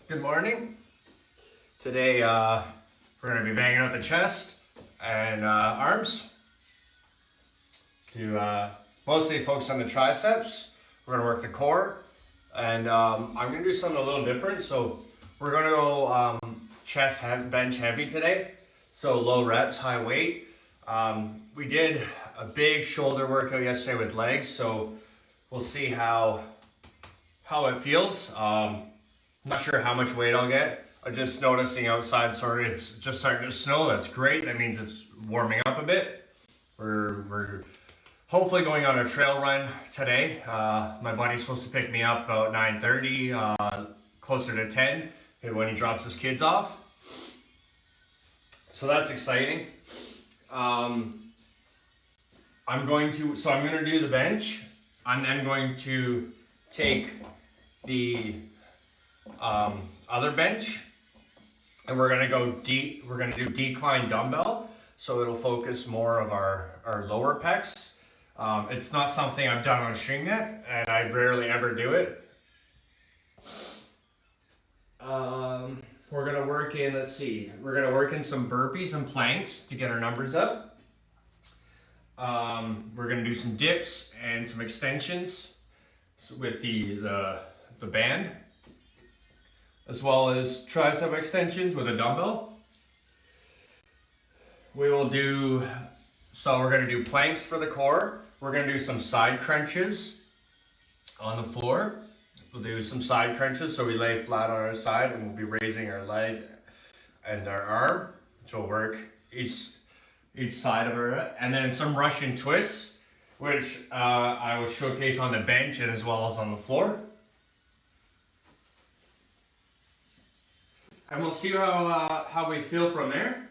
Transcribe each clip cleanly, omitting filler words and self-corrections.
Good morning. Today we're going to be banging out the chest and arms to mostly focus on the triceps. We're going to work the core, and I'm going to do something a little different. So we're going to go chest bench heavy today, so low reps, high weight. We did a big shoulder workout yesterday with legs, so we'll see how it feels. Not sure how much weight I'll get. I'm just noticing outside, it's just starting to snow. That's great. That means it's warming up a bit. We're hopefully going on a trail run today. My buddy's supposed to pick me up about 9:30, closer to 10 when he drops his kids off. So that's exciting. I'm going to do the bench. I'm then going to take the other bench, and we're gonna do decline dumbbell, so it'll focus more of our lower pecs. It's not something I've done on stream yet, and I rarely ever do it. We're gonna work in, we're gonna work in some burpees and planks to get our numbers up. We're gonna do some dips and some extensions with the band, as well as tricep extensions with a dumbbell. We're gonna do planks for the core. We're gonna do some side crunches on the floor. We'll do some side crunches, so we lay flat on our side and we'll be raising our leg and our arm, which will work each side of her. And then some Russian twists, which I will showcase on the bench and as well as on the floor. And we'll see how we feel from there.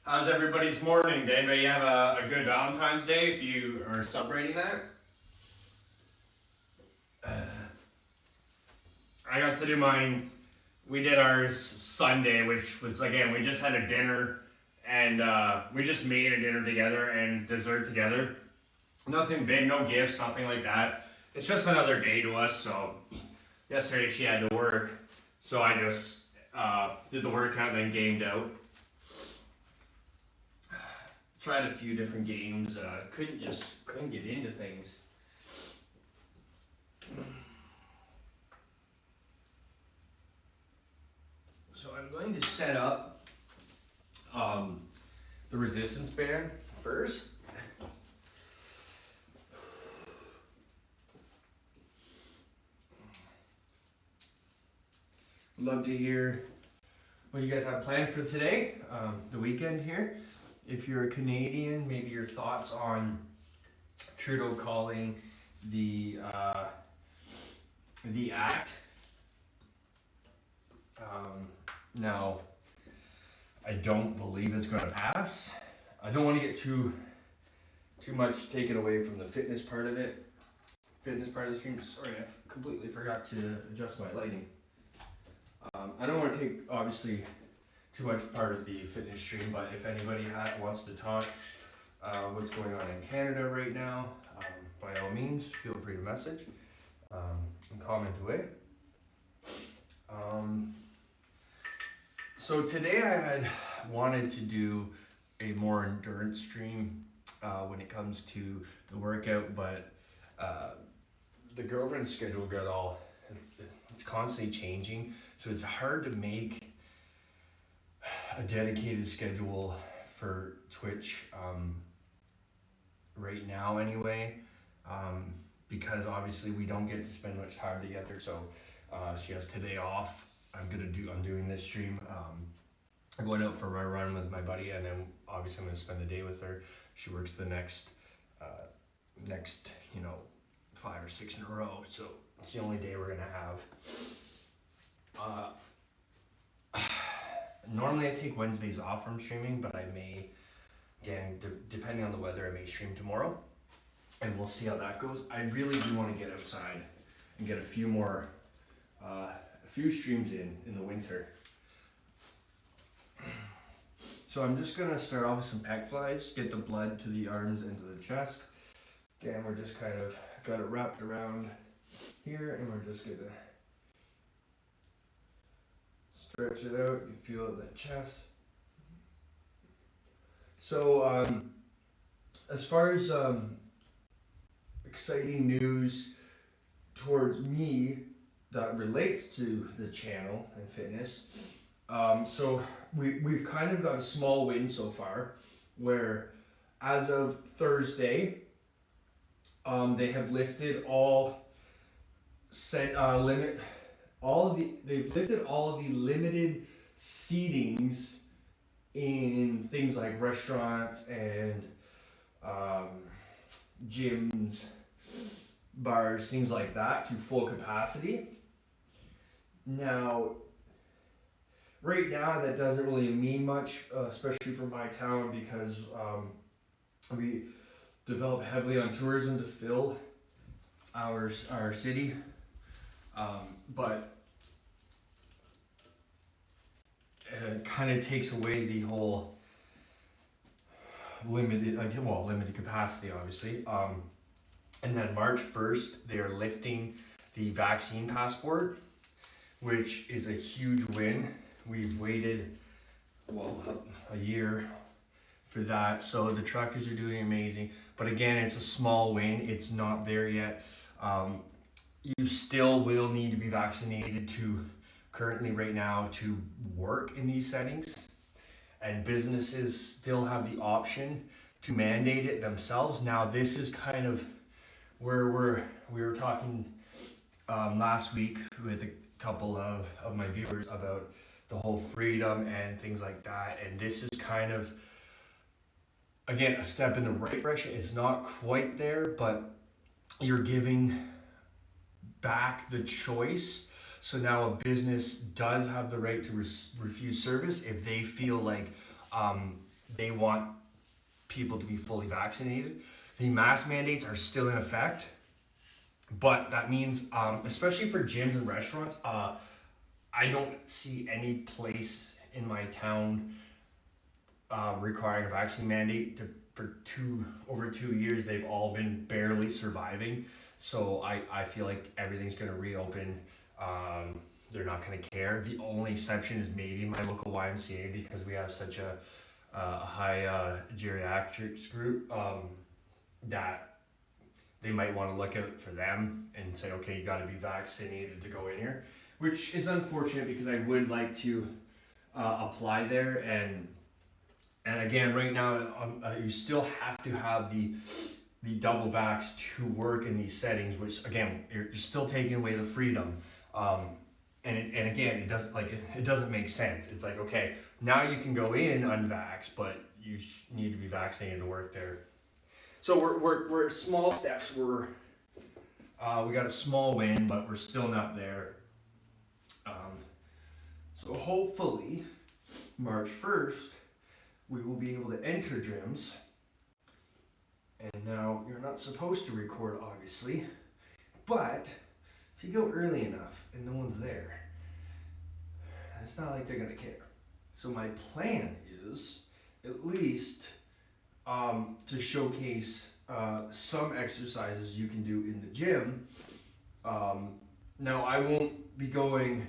How's everybody's morning? Did anybody have a good Valentine's Day if you are celebrating that? I got to do mine. We did ours Sunday, which was, again, we just had a dinner, and we just made a dinner together and dessert together. Nothing big, no gifts, nothing like that. It's just another day to us. So yesterday she had to work, so I just did the workout and then gamed out. Tried a few different games. Couldn't get into things. So I'm going to set up the resistance band first. Love to hear what you guys have planned for today, the weekend here. If you're a Canadian, maybe your thoughts on Trudeau calling the act. Now, I don't believe it's going to pass. I don't want to get too much taken away from the fitness part of it. Fitness part of the stream. Sorry, I completely forgot to adjust my lighting. I don't want to take, obviously, too much part of the fitness stream, but if anybody wants to talk what's going on in Canada right now, by all means, feel free to message and comment away. So today I had wanted to do a more endurance stream when it comes to the workout, but the girlfriend's schedule it's constantly changing, so it's hard to make a dedicated schedule for Twitch right now anyway, because obviously we don't get to spend much time together. So she has today off. I'm doing this stream. I'm going out for my run with my buddy, and then obviously I'm going to spend the day with her. She works the next 5 or 6 in a row, so it's the only day we're gonna have. Normally I take Wednesdays off from streaming, but I may Again, depending on the weather, I may stream tomorrow, and we'll see how that goes. I really do want to get outside and get a few streams in the winter. So I'm just gonna start off with some pec flies, get the blood to the arms and to the chest. Again, we're just kind of got it wrapped around here, and we're just gonna stretch it out. You feel it in the chest. So as far as exciting news towards me that relates to the channel and fitness, so we've kind of got a small win so far, where as of Thursday, they have lifted they've lifted all of the limited seatings in things like restaurants and gyms, bars, things like that, to full capacity. Now, right now, that doesn't really mean much, especially for my town, because we develop heavily on tourism to fill our city. But it kind of takes away the whole limited capacity, obviously. And then March 1st, they are lifting the vaccine passport, which is a huge win. We've waited, a year for that. So the truckers are doing amazing. But again, it's a small win. It's not there yet. You still will need to be vaccinated currently right now to work in these settings. And businesses still have the option to mandate it themselves. Now, this is kind of where we were talking last week with a couple of my viewers about the whole freedom and things like that. And this is kind of, again, a step in the right direction. It's not quite there, but you're giving back the choice. So now a business does have the right to refuse service if they feel like they want people to be fully vaccinated. The mask mandates are still in effect, but that means, especially for gyms and restaurants, I don't see any place in my town requiring a vaccine mandate. For over 2 years, they've all been barely surviving. So I feel like everything's going to reopen. They're not going to care. The only exception is maybe my local YMCA, because we have such a high geriatrics group that they might want to look out for them and say, okay, you got to be vaccinated to go in here, which is unfortunate because I would like to apply there. And again, right now, you still have to have the double vax to work in these settings, which again, you're still taking away the freedom. And again, it doesn't make sense. It's like, okay, now you can go in unvaxxed, but you need to be vaccinated to work there. So we're small steps. We got a small win, but we're still not there. So hopefully, March 1st, we will be able to enter gyms. And now you're not supposed to record, obviously, but if you go early enough and no one's there, it's not like they're gonna care. So my plan is at least to showcase some exercises you can do in the gym. Now I won't be going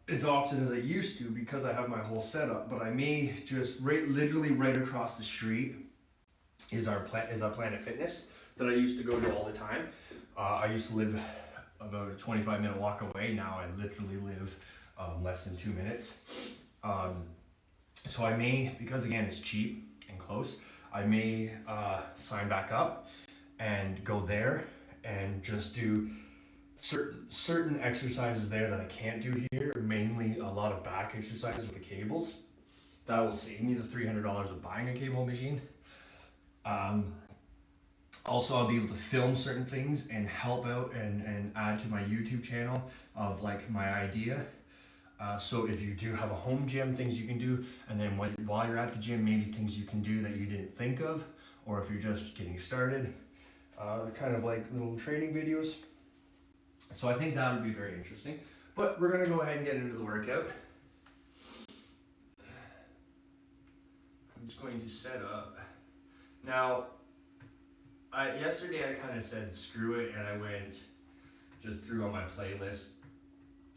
as often as I used to because I have my whole setup, but I may just literally right across the street is our Planet Fitness that I used to go to all the time. I used to live about a 25-minute walk away. Now I literally live less than 2 minutes. So I may, because again it's cheap and close, I may sign back up and go there and just do certain exercises there that I can't do here, mainly a lot of back exercises with the cables. That will save me the $300 of buying a cable machine. Also, I'll be able to film certain things and help out and add to my YouTube channel of like my idea. So if you do have a home gym, things you can do, and then while you're at the gym, maybe things you can do that you didn't think of, or if you're just getting started, kind of like little training videos. So I think that would be very interesting. But we're gonna go ahead and get into the workout. I'm just going to set up. Now, yesterday I kind of said screw it, and I went just through on my playlist.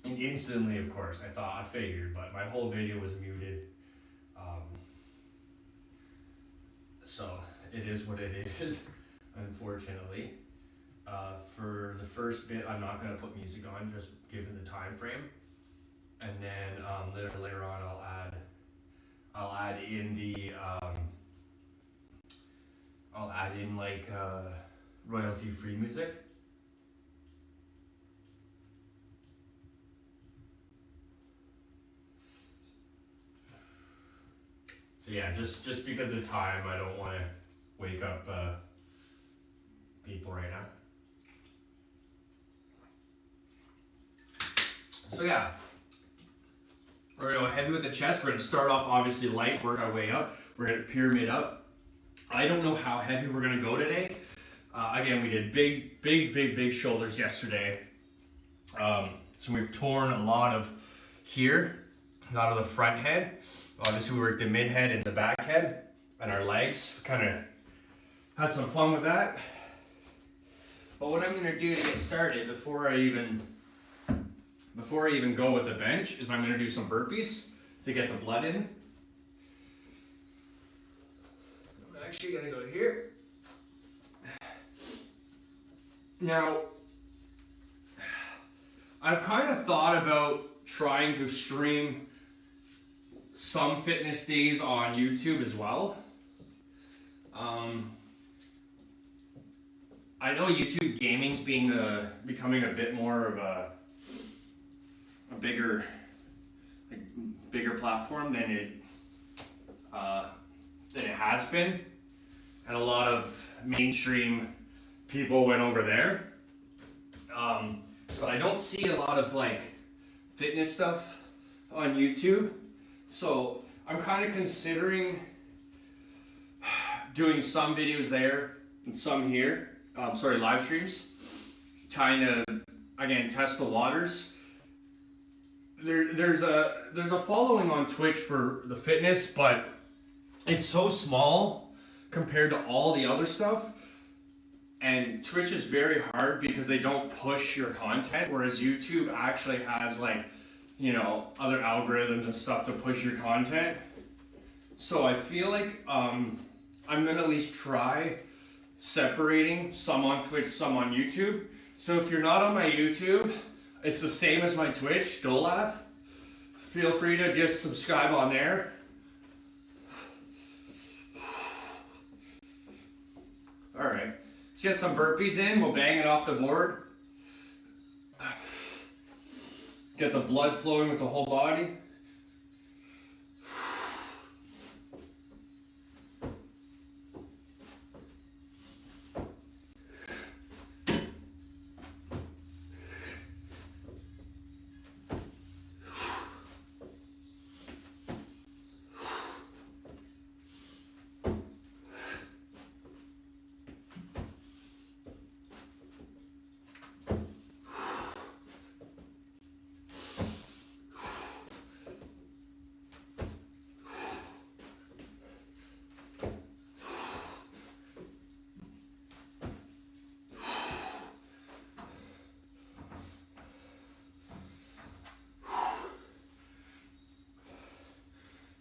And instantly, of course, I figured, but my whole video was muted. So it is what it is, unfortunately. For the first bit, I'm not going to put music on, just given the time frame. And then later on, I'll add in like royalty-free music. So yeah, just because of time, I don't want to wake up people right now. So yeah, we're gonna go heavy with the chest. We're gonna start off obviously light, work our way up. We're gonna pyramid up. I don't know how heavy we're gonna go today. Again, we did big shoulders yesterday. So we've torn a lot of here, a lot of the front head. Obviously we worked the mid head and the back head and our legs. Kind of had some fun with that. But what I'm gonna do to get started before I even go with the bench is I'm gonna do some burpees to get the blood in. I'm actually gonna go here. Now, I've kind of thought about trying to stream some fitness days on YouTube as well. I know YouTube gaming's becoming a bit more of a bigger platform than it has been, and a lot of mainstream people went over there. But I don't see a lot of like fitness stuff on YouTube. So I'm kind of considering doing some videos there and some here, live streams, trying to, again, test the waters. There's a following on Twitch for the fitness, but it's so small compared to all the other stuff. And Twitch is very hard because they don't push your content, whereas YouTube actually has like, other algorithms and stuff to push your content. So I feel like I'm gonna at least try separating some on Twitch, some on YouTube. So if you're not on my YouTube, it's the same as my Twitch, Dolath. Feel free to just subscribe on there. All right, let's get some burpees in. We'll bang it off the board. Get the blood flowing with the whole body.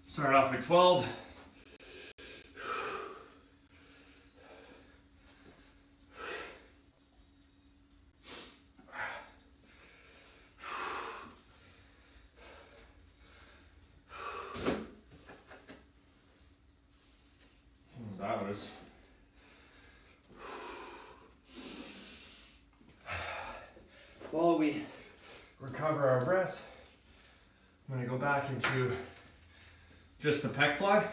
Start off with 12. That was. While we recover our breath, I'm going to go back into just the pec fly.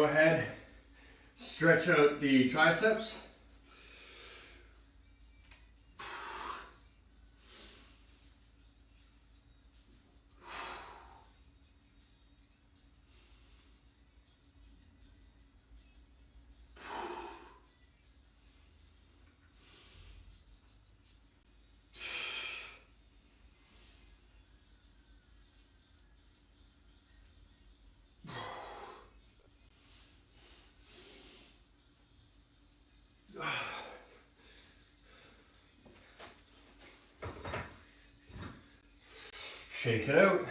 ahead, stretch out the triceps. Shake it out.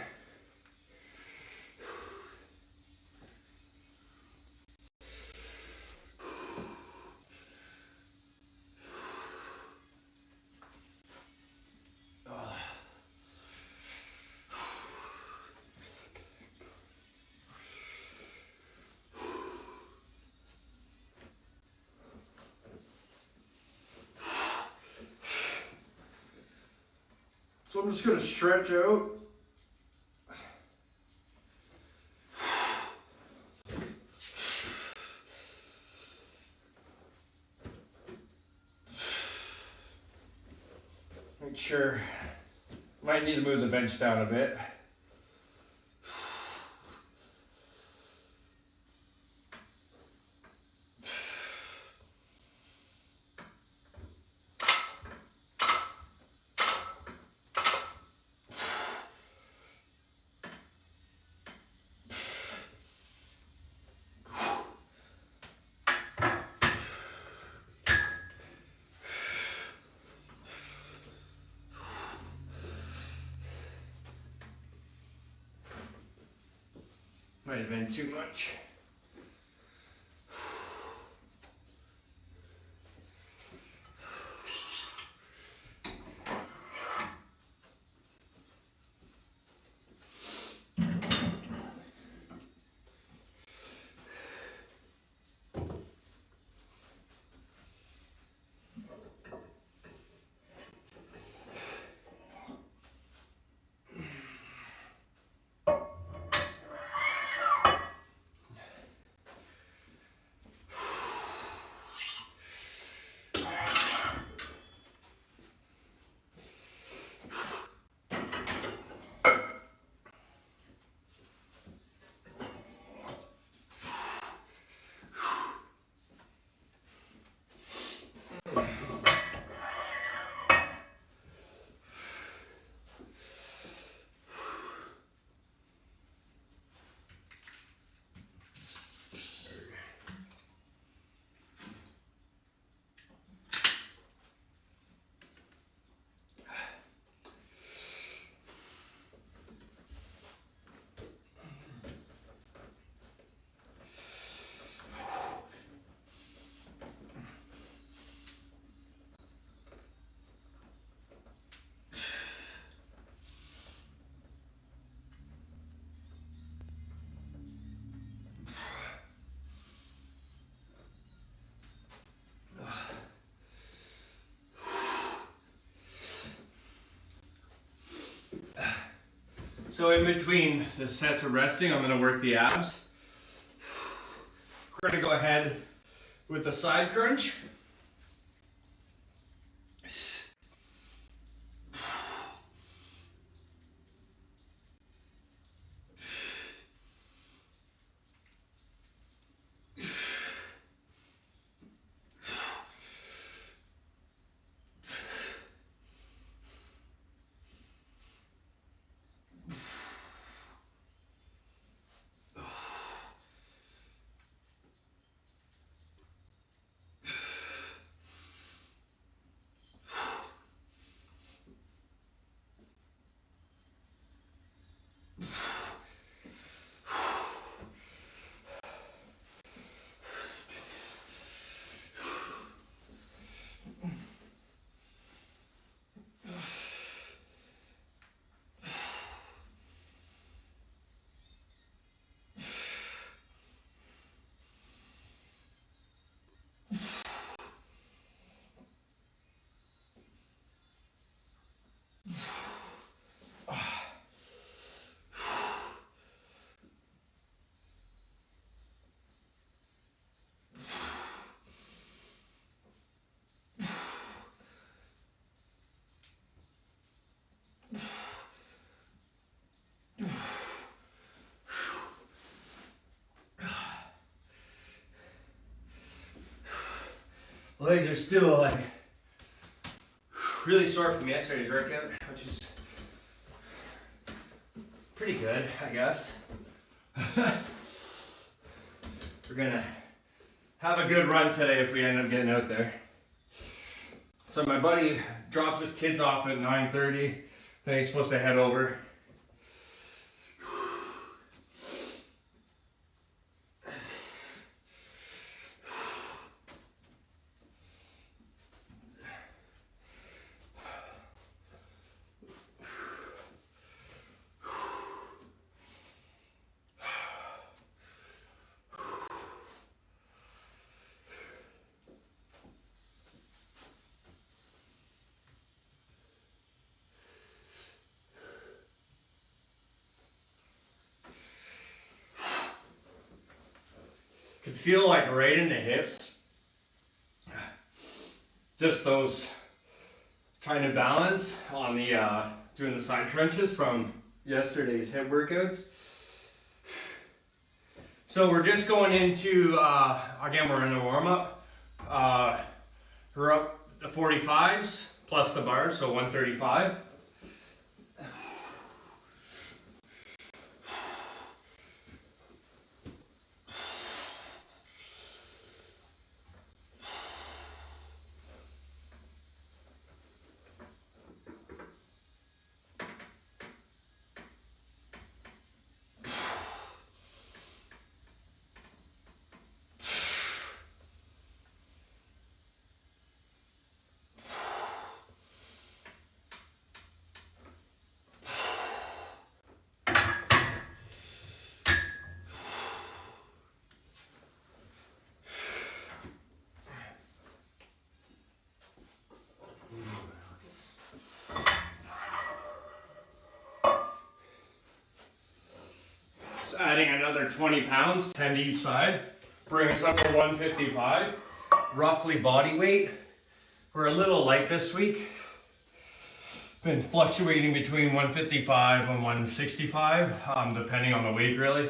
So I'm just going to stretch out. Make sure, might need to move the bench down a bit. Might have been too much. So in between the sets of resting, I'm going to work the abs. We're going to go ahead with the side crunch. Legs are still like really sore from yesterday's workout, which is pretty good, I guess. We're gonna have a good run today if we end up getting out there. So my buddy drops his kids off at 9:30. Then he's supposed to head over. Could feel like right in the hips. Just those trying to balance on the doing the side crunches from yesterday's hip workouts. So we're just going into again, we're in a warm up. We're up to 45s plus the bars, so 135. Adding another 20 pounds, 10 to each side, bring us up to 155, roughly body weight. We're a little light this week. Been fluctuating between 155 and 165, depending on the week really.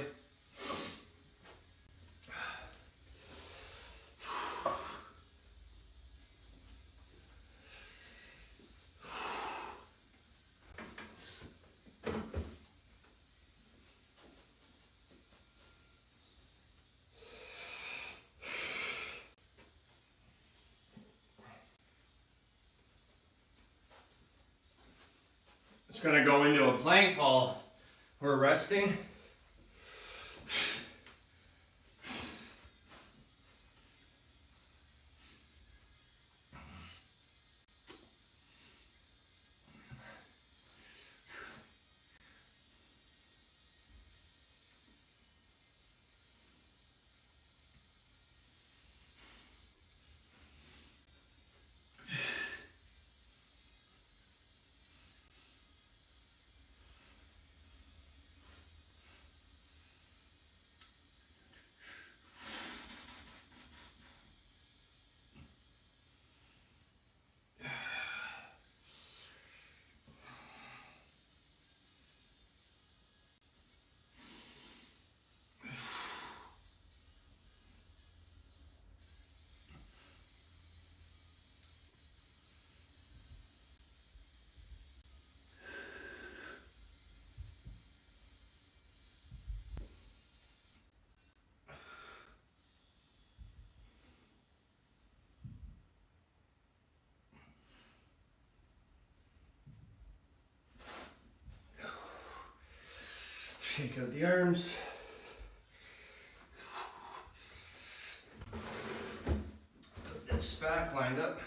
Just gonna go into a plank while we're resting. Shake out the arms. Put this back lined up.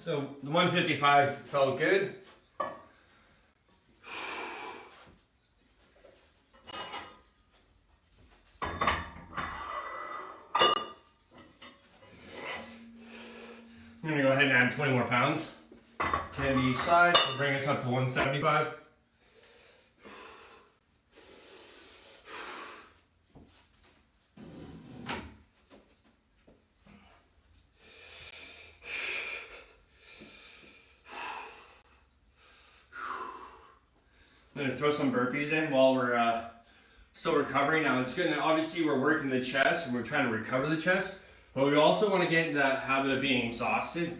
So the 155 felt good. I'm gonna go ahead and add 20 more pounds. 10 to each side to bring us up to 175. I'm gonna throw some burpees in while we're still recovering. Now it's good. Obviously, we're working the chest and we're trying to recover the chest, but we also want to get into that habit of being exhausted.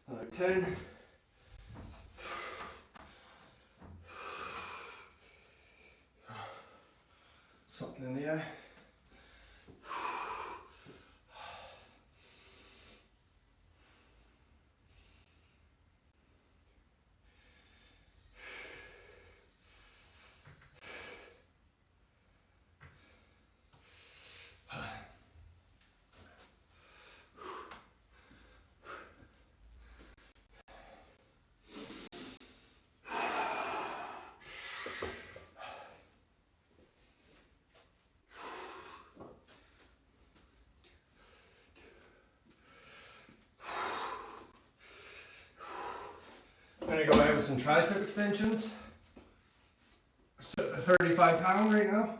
Another 10. Something in the eye. I'm gonna go ahead with some tricep extensions. 35-pound right now.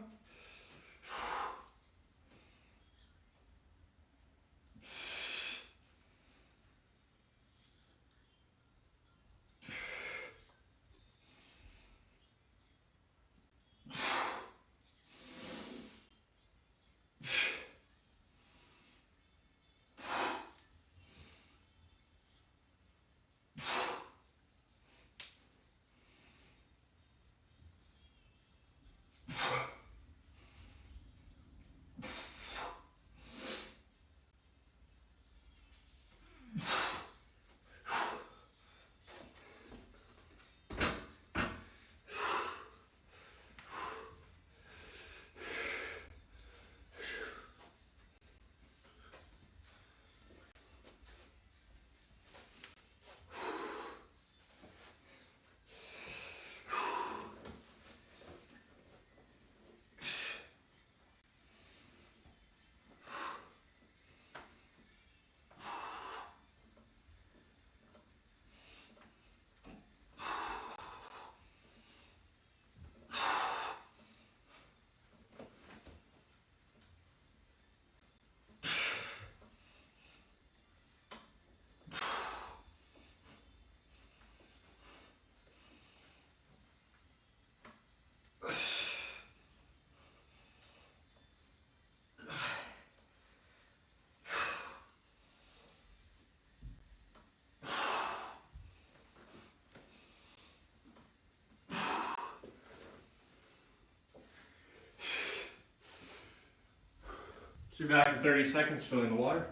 So be back in 30 seconds filling the water.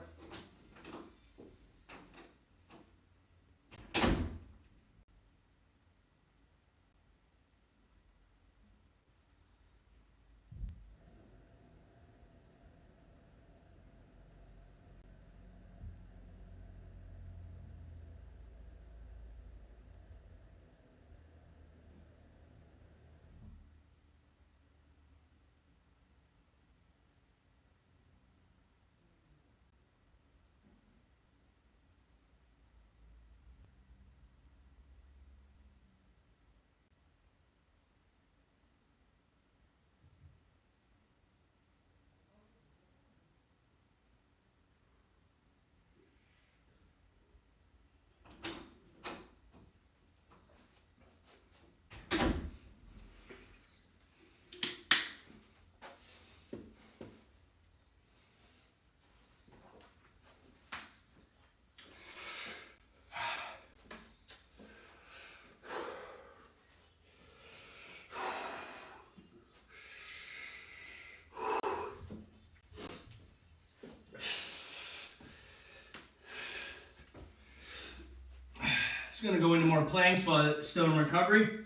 Just gonna go into more planks while it's still in recovery.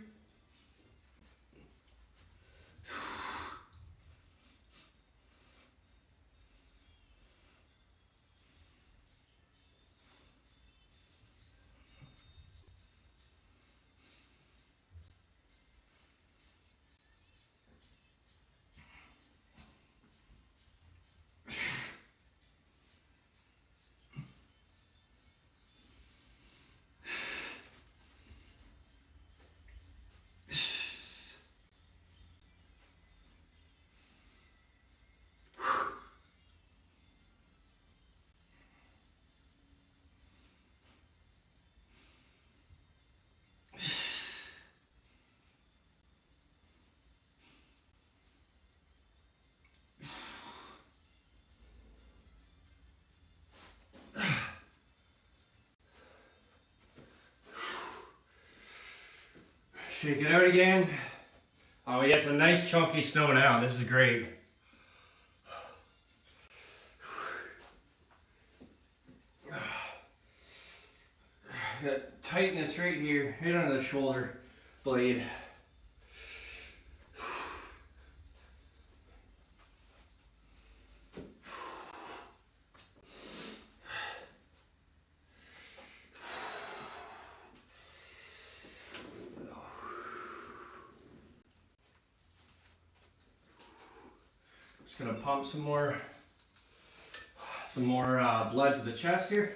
Shake it out again. Oh, we got some nice chunky snow now. This is great. Got tightness right here, right under the shoulder blade. Just gonna pump some more blood to the chest here.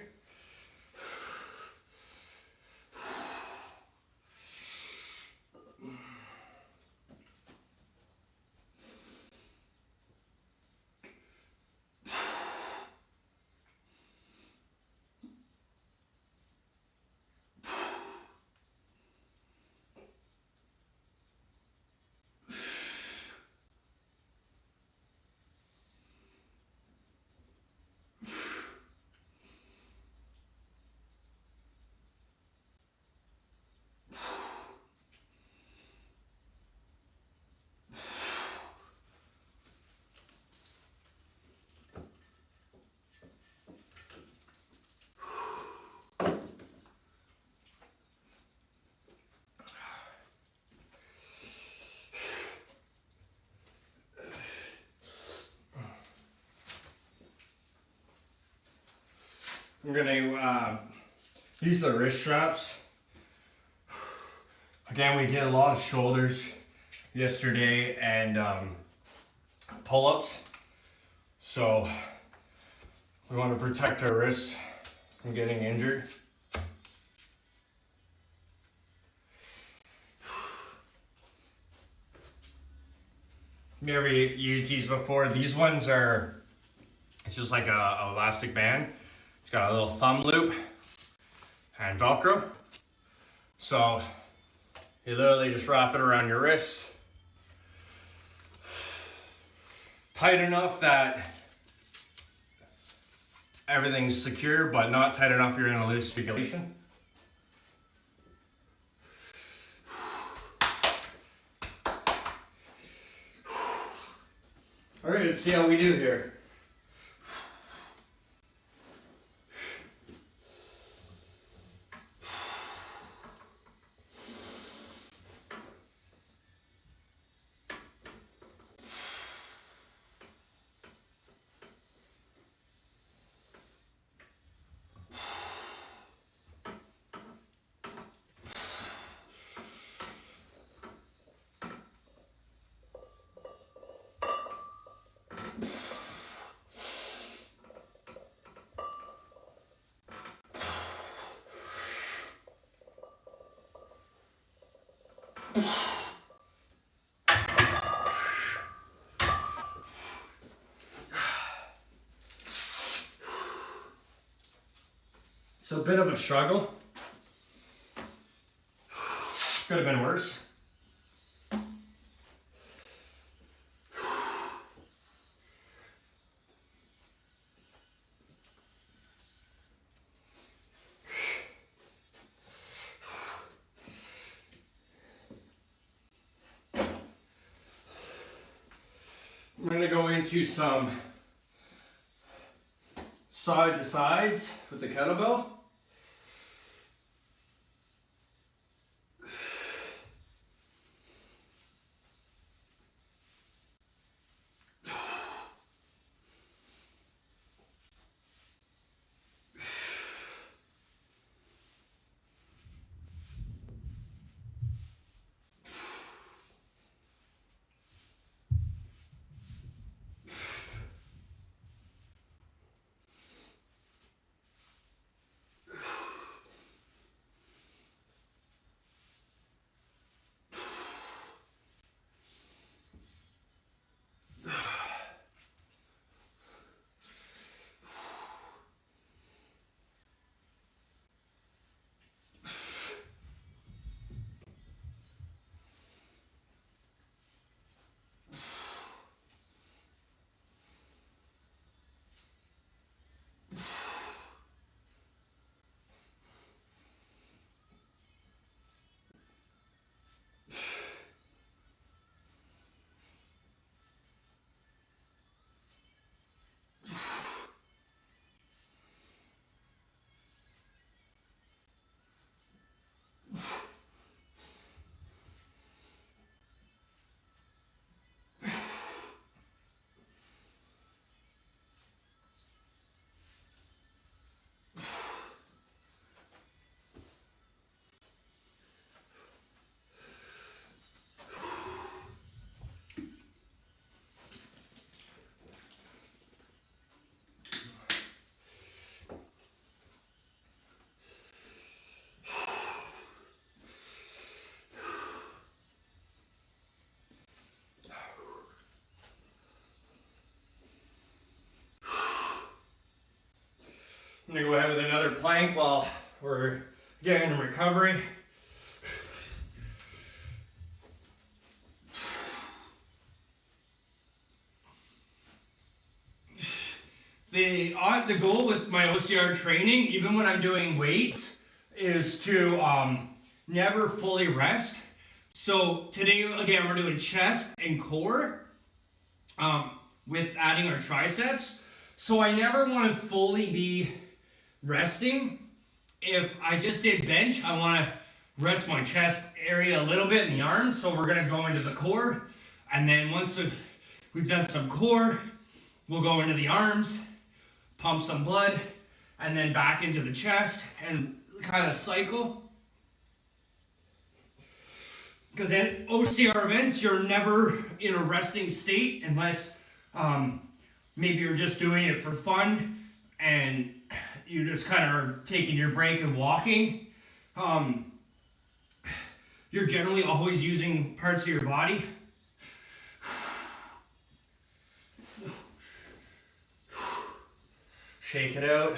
I'm gonna use the wrist straps. Again, we did a lot of shoulders yesterday and pull-ups. So we want to protect our wrists from getting injured. You ever used these before? These ones are, it's just like a elastic band. It's got a little thumb loop and Velcro. So you literally just wrap it around your wrist. Tight enough that everything's secure, but not tight enough you're gonna lose circulation. All right, let's see how we do here. It's a bit of a struggle. Could have been worse. I'm going to go into some side to sides with the kettlebell. I'm gonna go ahead with another plank while we're getting in recovery. The goal with my OCR training, even when I'm doing weights, is to never fully rest. So today, again, we're doing chest and core with adding our triceps. So I never want to fully be resting. If I just did bench, I want to rest my chest area a little bit in the arms. So we're going to go into the core. And then once we've done some core, we'll go into the arms, pump some blood, and then back into the chest and kind of cycle. Because at OCR events, you're never in a resting state unless maybe you're just doing it for fun and you just kind of are taking your break and walking. You're generally always using parts of your body. Shake it out.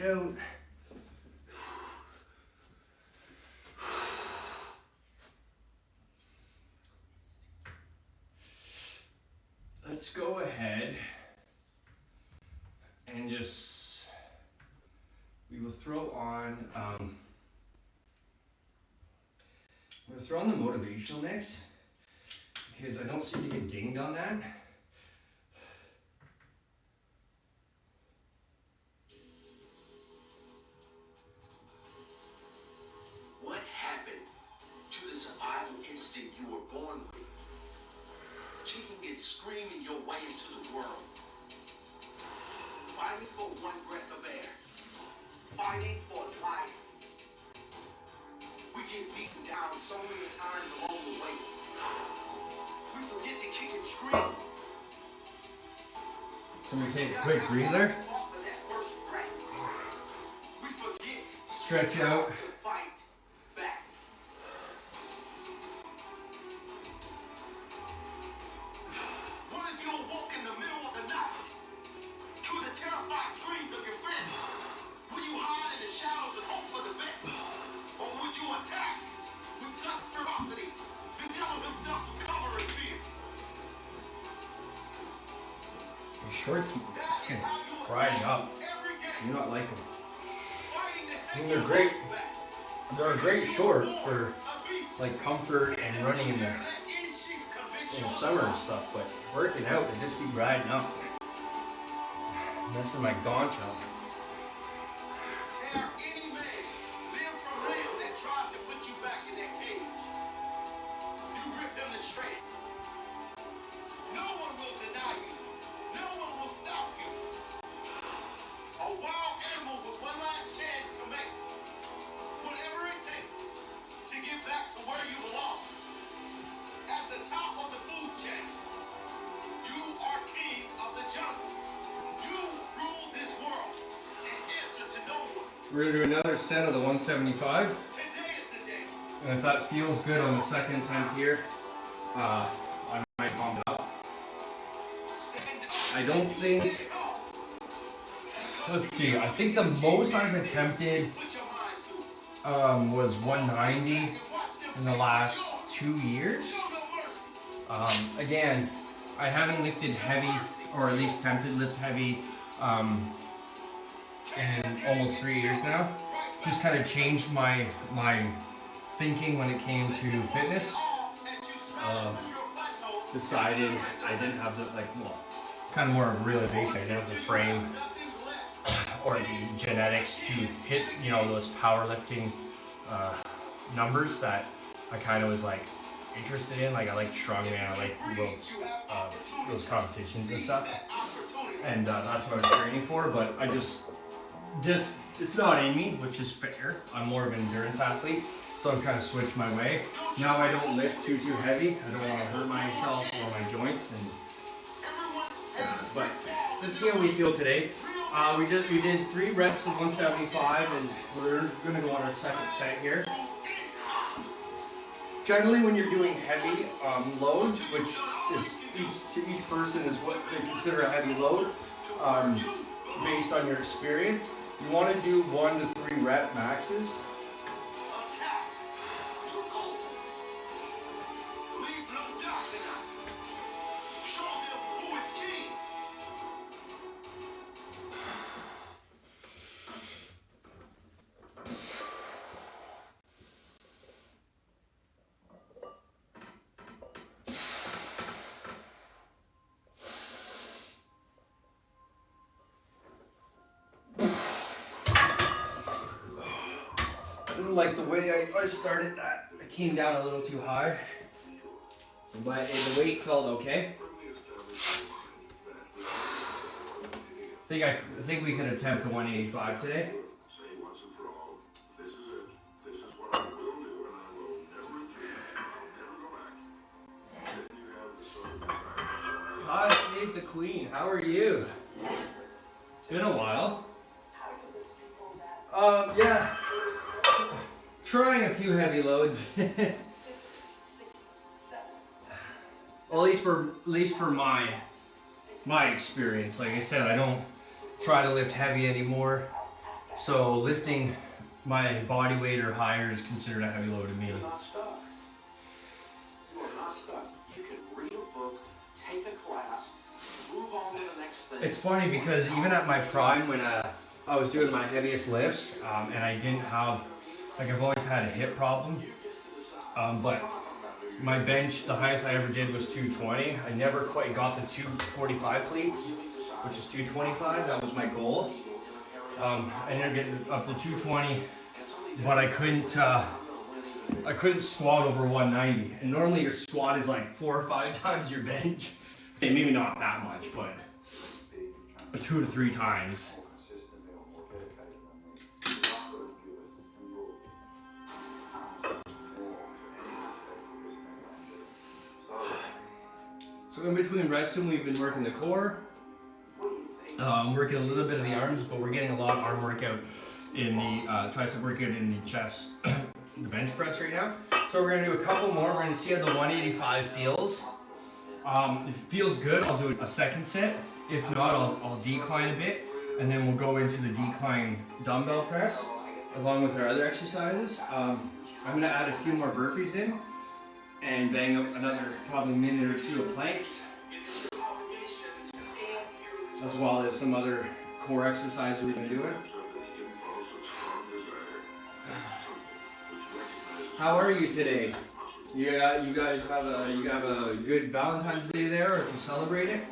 Out. Let's go ahead and we will throw on, we're gonna throw on the motivational next because I don't seem to get dinged on that. Screaming your way into the world. Fighting for one breath of air. Fighting for life. We get beaten down so many times along the way. We forget to kick and scream. So we take a quick breather. We forget. Stretch out. To fight back. What if you awoke in the middle of the night to the terrified screams of your friends? Will you hide in the shadows and hope for the best? Or would you attack with such ferocity the devil himself will cover in fear? Your shorts keep fucking riding up. You not like them. I mean, they're great. They're a great short for like comfort and running in the summer and stuff, but working out, they just keep riding up. Messing my gaunch up. Tear any man limb from limb that tries to put you back in that cage. You rip them to shreds. No one will deny you. No one will stop you. A wild animal with one last chance to make whatever it takes to get back to where you belong. At the top of the food chain, you are king of the jungle. You rule this world. We're gonna do another set of the 175. And if that feels good on the second attempt here, I might bump it up. I don't think, let's see, I think the most I've attempted was 190 in the last 2 years. Again, I haven't lifted heavy, or at least attempted to lift heavy, in almost 3 years now. Just kind of changed my thinking when it came to fitness. Decided I didn't have the, kind of more of a realization. I didn't have the frame or the genetics to hit, those powerlifting numbers that I kind of was interested in. I like strongman, I like those competitions and stuff, and that's what I was training for. But I just it's not in me, which is fair. I'm more of an endurance athlete, so I'm kind of switched my way. Now I don't lift too heavy. I don't want to hurt myself or my joints. But let's see how we feel today. We did 3 reps of 175, and we're gonna go on our second set here. Generally, when you're doing heavy loads, which is each person is what they consider a heavy load, based on your experience, you want to do 1 to 3 rep maxes. Like the way I started that, I came down a little too high, but the weight felt okay. I think we could attempt the 185 today. Hi, Save the Queen. How are you? It's been a while. Yeah. Trying a few heavy loads. Well, at least for my experience. Like I said, I don't try to lift heavy anymore. So lifting my body weight or higher is considered a heavy load to me. You're not stuck. You are not stuck. You can read a book, take a class, move on to the next thing. It's funny because even at my prime, when I was doing my heaviest lifts, and I didn't have, I've always had a hip problem, but my bench, the highest I ever did was 220. I never quite got the 245 cleats, which is 225. That was my goal. I ended up getting up to 220, but I couldn't squat over 190. And normally your squat is 4 or 5 times your bench. Okay, maybe not that much, but 2 to 3 times. So in between resting, we've been working the core, working a little bit of the arms, but we're getting a lot of arm workout in the tricep workout in the chest, the bench press right now. So we're gonna do a couple more. We're gonna see how the 185 feels. If it feels good, I'll do a second set. If not, I'll decline a bit, and then we'll go into the decline dumbbell press along with our other exercises. I'm gonna add a few more burpees in, and bang up another probably minute or 2 of planks, as well as some other core exercises we've been doing. How are you today? You guys have a good Valentine's Day there, or if you celebrate it?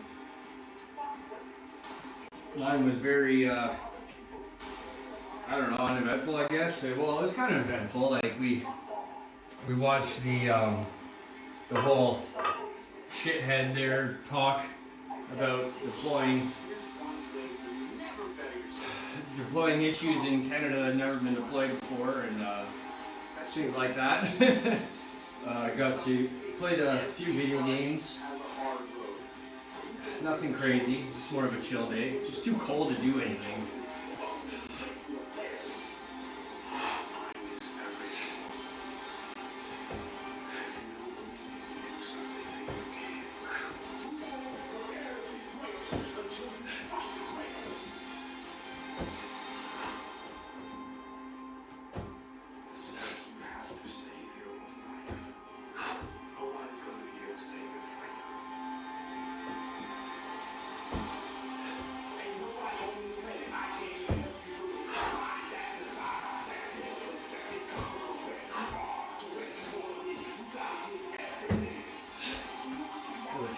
Mine was very I don't know, uneventful, I guess. Well, it was kind of eventful. We watched the whole shithead there talk about deploying issues in Canada that have never been deployed before, and things like that. Played a few video games. Nothing crazy, it's more of a chill day. It's just too cold to do anything.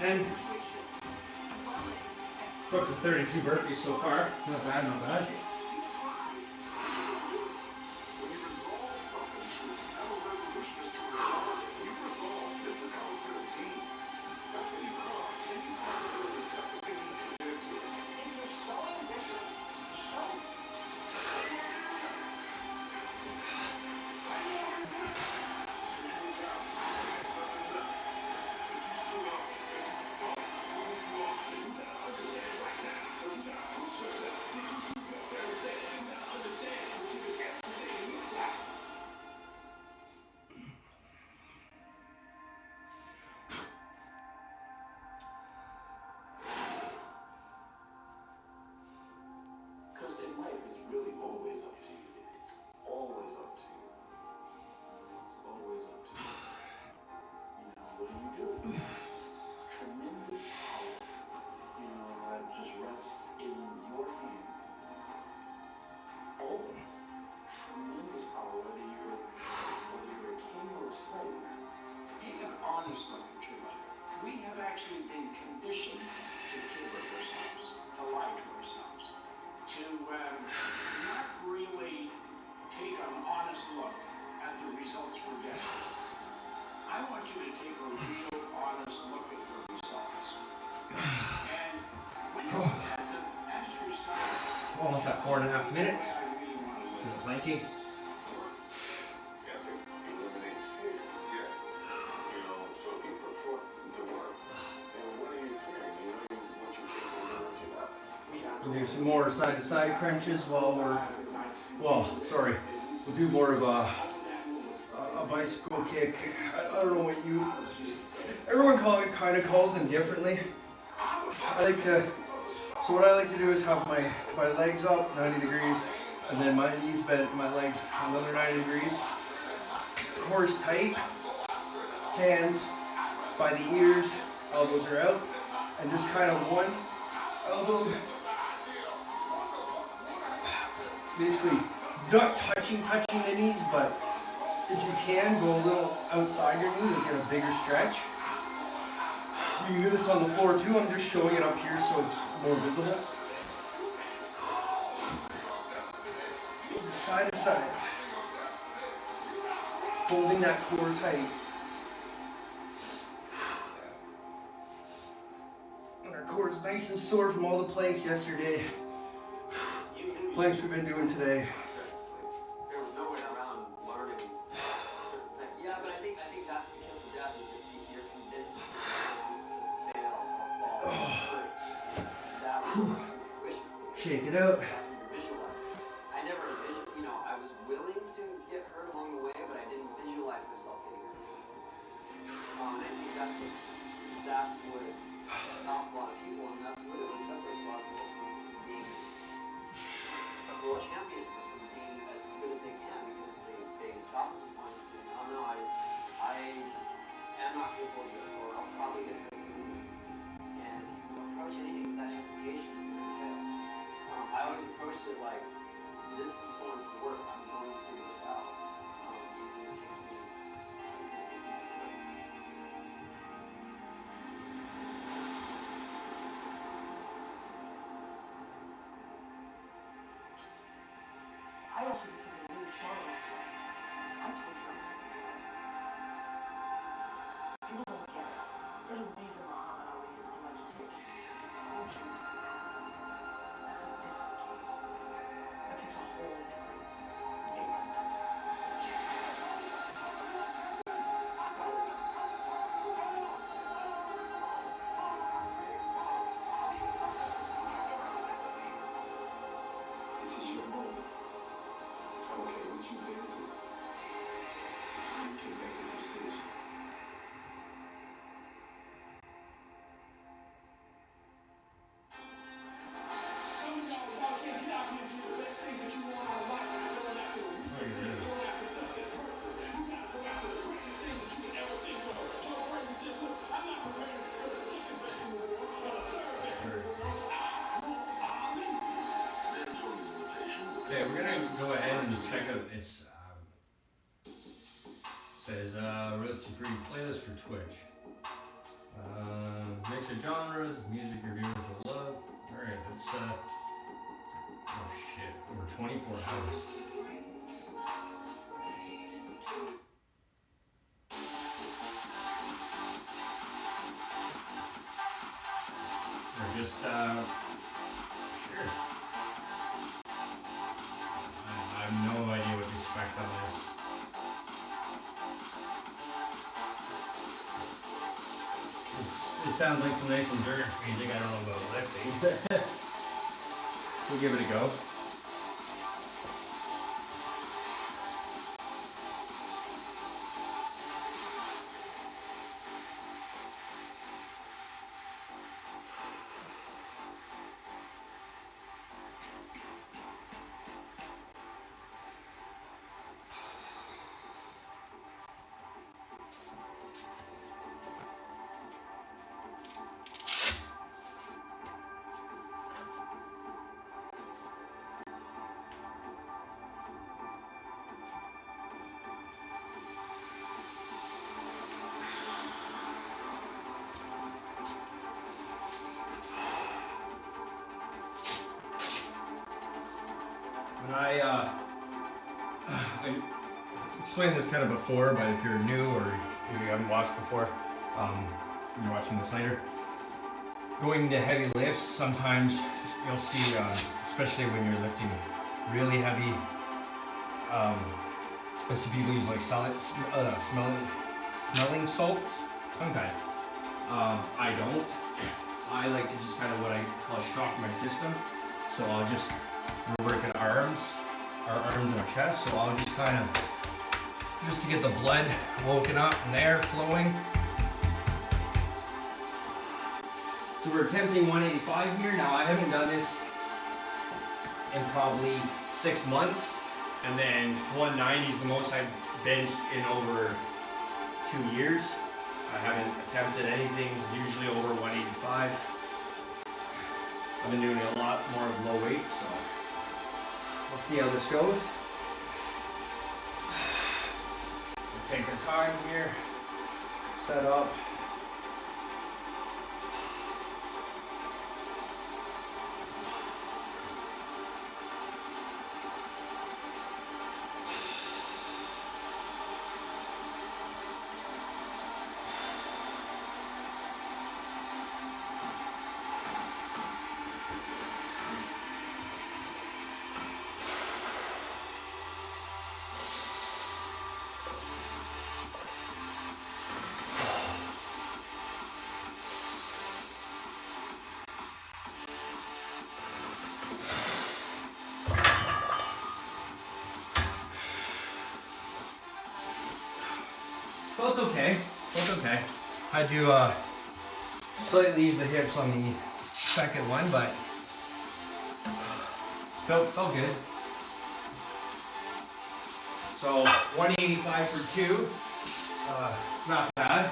10. We're up to 32 burpees so far. Not bad, not bad. When you resolve something, have a resolution is to resolve it. You resolve, this is how it's going to be. That's when you come. Then you possibly accept the thing you committed to. If you're so ambitious, show it. Because in life, it's really always up to you. It's always up to you. It's always up to you. You know, what do? Tremendous power, you know, that just rests in your hands. Always. Tremendous power, whether you're a king or a slave. Take an honest look at your life. We have actually been conditioned to kid ourselves, to lie to ourselves, to not really take an honest look at the results we're getting. I want you to take a real honest look at the results. And when you look at them, ask yourself, Almost at 4.5 minutes. I really want to live. Planking. Yeah, it eliminates fear. Yeah. You know, so if you put forth the work, then what are you fearing? You know what you're capable of, what you're not. We'll do some more side-to-side crunches while we'll do more of a bicycle kick. I don't know what everyone kind of calls them differently. So what I like to do is have my legs up 90 degrees, and then my knees bent, my legs another 90 degrees. Core's tight, hands by the ears, elbows are out, and just kind of one elbow, basically not touching the knees, but if you can, go a little outside your knee, you'll get a bigger stretch. You can do this on the floor too, I'm just showing it up here so it's more visible. Side to side. Holding that core tight. And our core is nice and sore from all the planks yesterday. Planks we've been doing today. There was no way around learning certain things. Yeah, but I think that's the kiss of death is if you're convinced you're going to fail or fall or hurt, that will come to fruition. Shake it out. That's what you're visualizing. I never I was willing to get hurt along the way, but I didn't visualize myself getting hurt. And I think that's what stops a lot of people, and that's what really separates a lot of people from being a world champion, from being as good as they can, because they stop at some point and say, oh no, I am not capable of this, or I'll probably get hurt doing this. And if you approach anything with that hesitation, you're going to fail. I always approach it like, this is going to work, I'm going to figure this out. Even if it takes me times. I also did something really smart last night. I'm 21. People don't get it. There's a reason Muhammad Ali is the legend he is. Coaching. That's a different game. That takes a whole different game. This is your moment. I don't care what you've been through. You can make a decision. Some of y'all was out here, get out here and do the best things that you want out of life. Going after the weakest, going after stuff that's perfect. You gotta go after the greatest things that you can ever think of. Joe Brady says, look, I'm not prepared for the second best in the world, or the third best in the world. I want Ali. There's no limitations. Okay, we're gonna go ahead and check out this. Says royalty free playlist for Twitch. Mix of genres, music your viewers will love. Alright, let's oh shit, over 24 hours. Or just sure. I have no idea what to expect on this. It sounds like some nice endurance music. I don't know about lifting. We'll give it a go. When I explained this kind of before, but if you're new or if you haven't watched before, you're watching this later. Going to heavy lifts, sometimes you'll see, especially when you're lifting really heavy, I see people use like smelling salts, tongue tied. I don't. I like to just kind of what I call shock my system. So I'll just, we're working our arms and our chest. So I'll just kind of, just to get the blood woken up and air flowing. So we're attempting 185 here. Now I haven't done this in probably 6 months. And then 190 is the most I've benched in over 2 years. I haven't attempted anything usually over 185. I've been doing a lot more of low weights, so we'll see how this goes. We'll take our time here, set up. Felt okay. Had to slightly leave the hips on the second one, but felt good. So 185 for 2, not bad.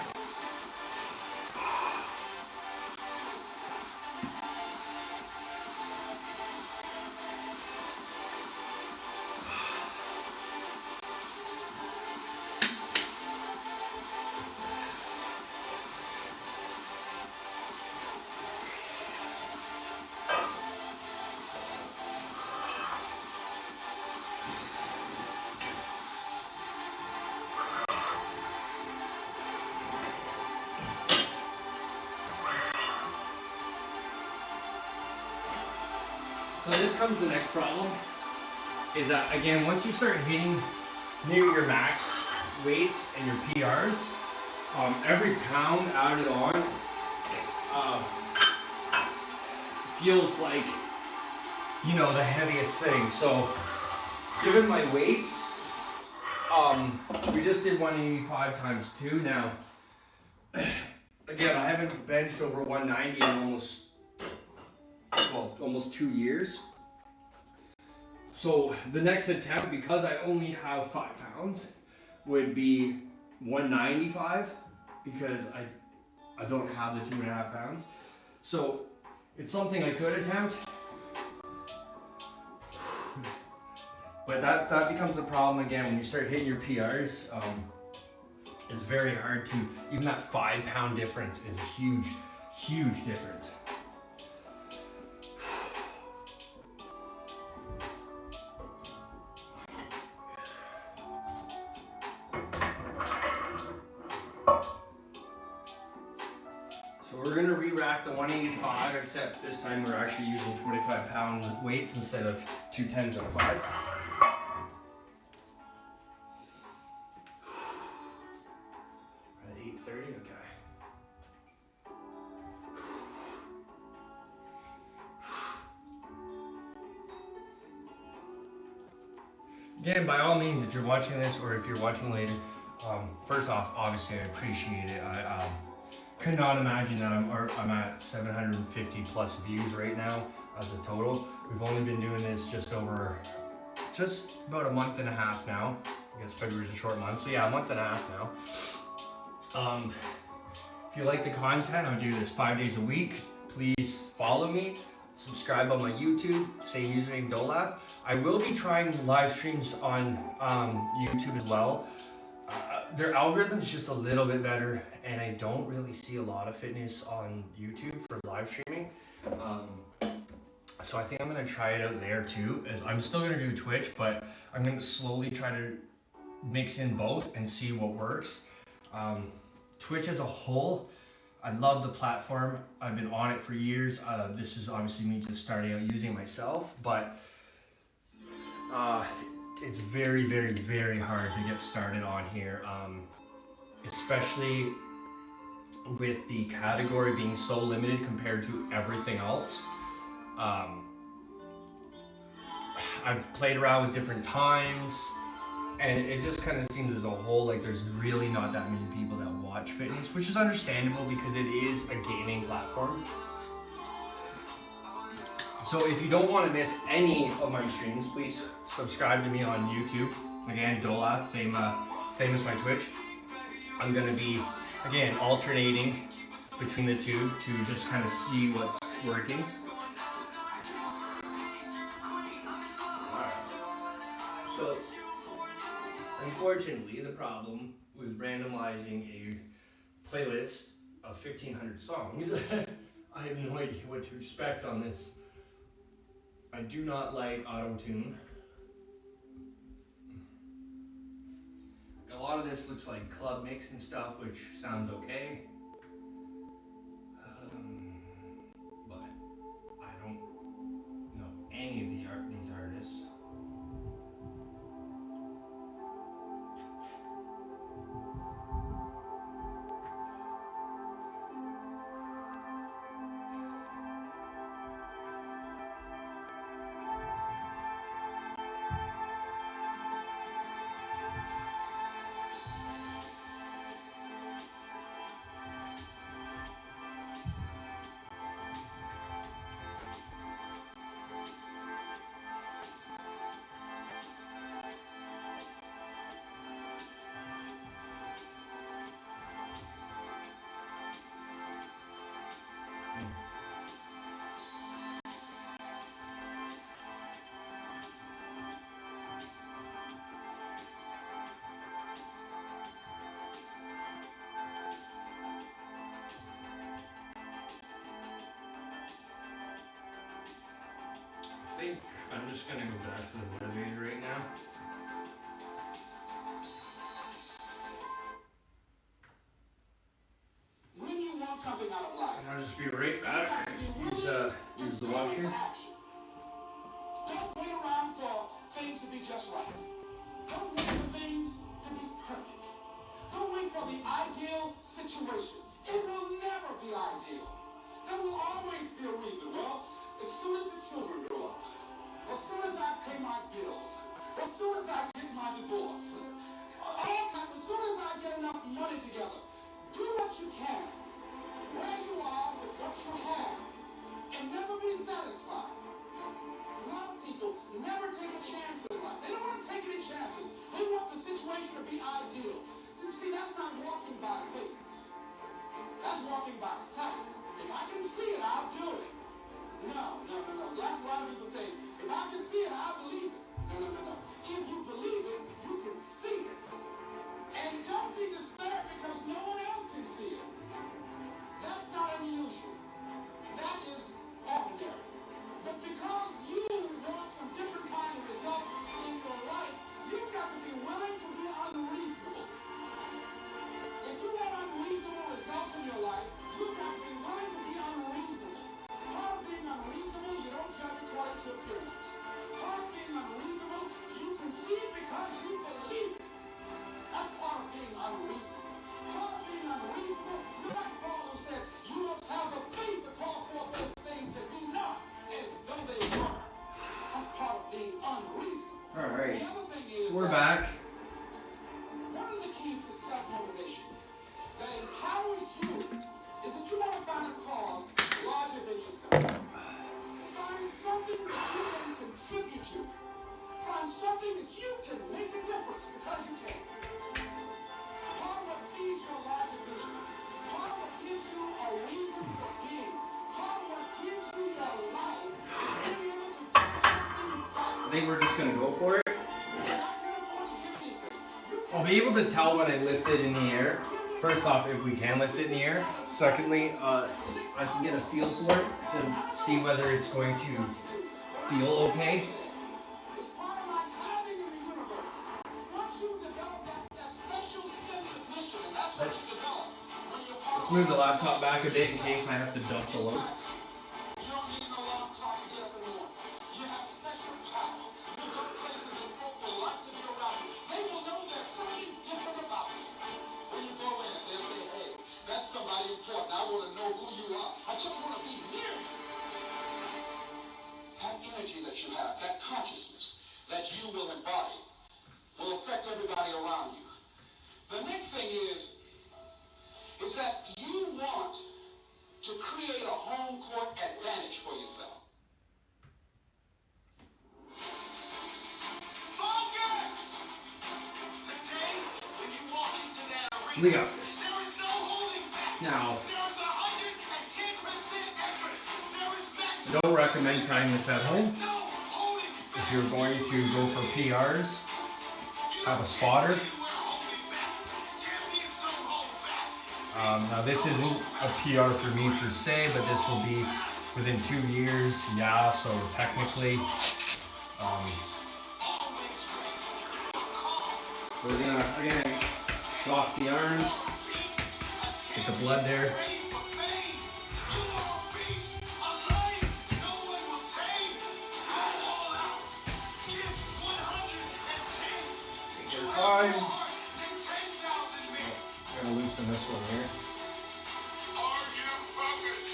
So this comes the next problem, is that again, once you start hitting near your max weights and your PRs, every pound added on feels like, you know, the heaviest thing. So given my weights, we just did 185 times 2. Now, again, I haven't benched over 190 in almost 2 years. So the next attempt, because I only have 5 pounds, would be 195 because I don't have the 2.5 pounds. So it's something I could attempt, but that becomes a problem again when you start hitting your PRs. It's very hard to, even that 5 pound difference is a huge, huge difference. So we're gonna re-rack the 185, except this time we're actually using 25 pound weights instead of 2 10s and a 5. At 8:30, okay. Again, by all means, if you're watching this or if you're watching later, first off, obviously I appreciate it. I could not imagine that I'm at 750 plus views right now as a total. We've only been doing this just about a month and a half now. I guess February's a short month, so yeah, a month and a half now. If you like the content, I do this 5 days a week. Please follow me, subscribe on my YouTube, same username Dolath. I will be trying live streams on YouTube as well. Their algorithm's just a little bit better, and I don't really see a lot of fitness on YouTube for live streaming. So I think I'm gonna try it out there too. As I'm still gonna do Twitch, but I'm gonna slowly try to mix in both and see what works. Twitch as a whole, I love the platform. I've been on it for years. This is obviously me just starting out using it myself, but it's very, very, very hard to get started on here, especially with the category being so limited compared to everything else. I've played around with different times, and it just kind of seems as a whole like there's really not that many people that watch fitness, which is understandable because it is a gaming platform. So if you don't want to miss any of my streams, please subscribe to me on YouTube. Again, Dolath, same as my Twitch. I'm gonna be, again, alternating between the two to just kind of see what's working. Alright. So, unfortunately, the problem with randomizing a playlist of 1,500 songs, I have no idea what to expect on this. I do not like auto-tune. A lot of this looks like club mix and stuff, which sounds okay. But I don't know any of these artists. I think I'm just gonna go back to the motivator right now. When you want something out of life, And I'll just be right back. Use the washer. don't wait around for things to be just right. Don't wait for things to be perfect. Don't wait for the ideal situation. It will never be ideal. There will always be a reason. Well, as soon as the children grow up, as soon as I pay my bills, as soon as I get my divorce, as soon as I get enough money together, do what you can, where you are with what you have, and never be satisfied. A lot of people never take a chance in life. They don't want to take any chances. They want the situation to be ideal. You see, that's not walking by faith. That's walking by sight. If I can see it, I'll do it. No. That's why people say, if I can see it, I'll believe it. No. If you believe it, you can see it. And don't be discouraged We're back. One of the keys to self-motivation that empowers you is that you want to find a cause larger than yourself. Find something that you can contribute to. Find something that you can make a difference because you can. Part of what feeds your larger vision. Part of what gives you a reason for being. Part of what gives you your life is being able to do something back. I think we're just gonna go for it. You're not going to afford to give anything. You I'll be able to tell when I lift it in the air. First off, if we can lift it in the air. Secondly, I can get a feel for it to see whether it's going to feel okay. It's part of my timing in the universe. Once you develop that special sense of mission, and that's what you develop when you're part Let's of move the laptop back a bit in case I have to dump the load. You don't need no alarm clock to get up in the morning. You have special power. You go places and folk will like to be around you. They will know there's something different about you. When you go in, they say, hey, that's somebody important. I want to know who you are. I just want to be near you. That energy that you have, that consciousness that you will embody, will affect everybody around you. The next thing is that you want to create a home court advantage for yourself. Focus! Today, when you walk into that arena, We got this. there is no holding back. Now, There is 110% effort. There is I maximum. don't recommend trying this at home. No holding back. If you're going to go for PRs, have a spotter. Champions don't hold back. Now this isn't a PR for me per se, but this will be within 2 years. Yeah, so technically, we're gonna again lock the arms, get the blood there. Ready for fame. You are a beast, a lion. No one will tame. Go all out. Give 110. Take You our have time. more than 10,000 men. We're gonna loosen this one here. Are you focused?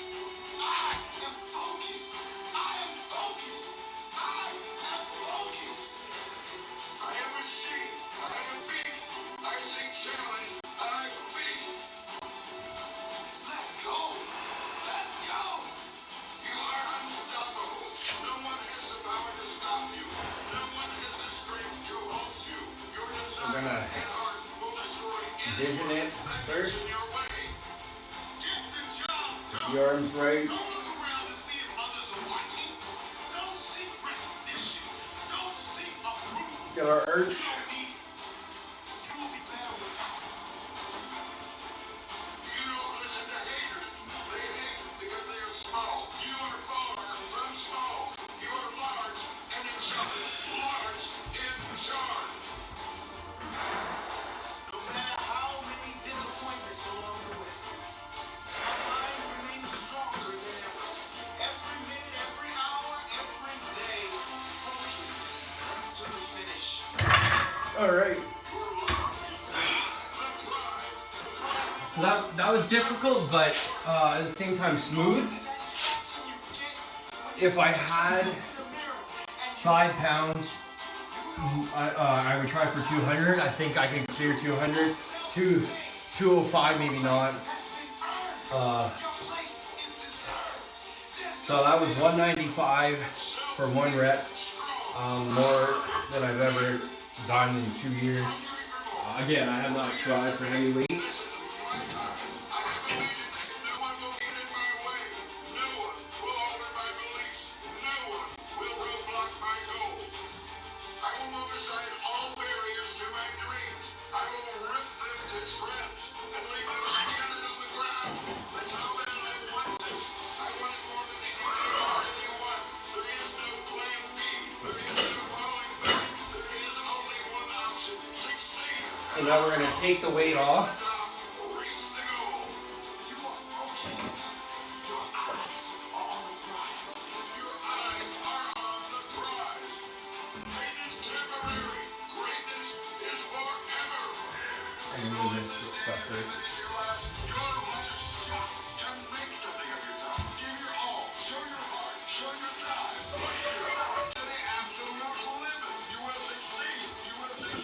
I am focused. I am focused. I am focused. I am machine. I am beast. I seek challenge. I feast. Let's go. Let's go. You are unstoppable. No one has the power to stop you. No one has the strength to hold you. Your desire gonna and heart will destroy Vision it first. in your way. Get the job done. The arms right. Don't look around to see if others are watching. Don't seek recognition. Don't seek approval. Get our You arch. don't need it. You will be better without it. You don't listen to haters. They hate because they are small. You are far from small. You are large and in charge. Large in charge. No matter how many disappointments along the way, my mind remains stronger than ever. Every minute, every hour, every day, focused to the finish. All right. So that was difficult, but at the same time smooth. If I had 5 pounds, I would try for 200. I think I could clear 200. 205, maybe not. So that was 195 for 1 rep. More than I've ever done in 2 years. Again, I have not tried for heavy weight. No one will get in my way. No one will alter my beliefs. No one will roadblock my goals. I will move aside all barriers to my dreams. I will rip them to shreds and leave them scattered on the ground. That's how bad I want this. I want it more than anyone. There is no plan B. There is no falling back. There is only one option. Succeed. So now we're gonna take the weight off. Reach the goal. You are focused. Your eyes are on the prize. Your eyes are on the prize. Pain is temporary. Greatness is forever. I'm gonna move this stuff first. Your last shot. Just make something of yourself. Give your all. Show your heart. Show your drive. Push yourself to the absolute limit. You will succeed. You will succeed.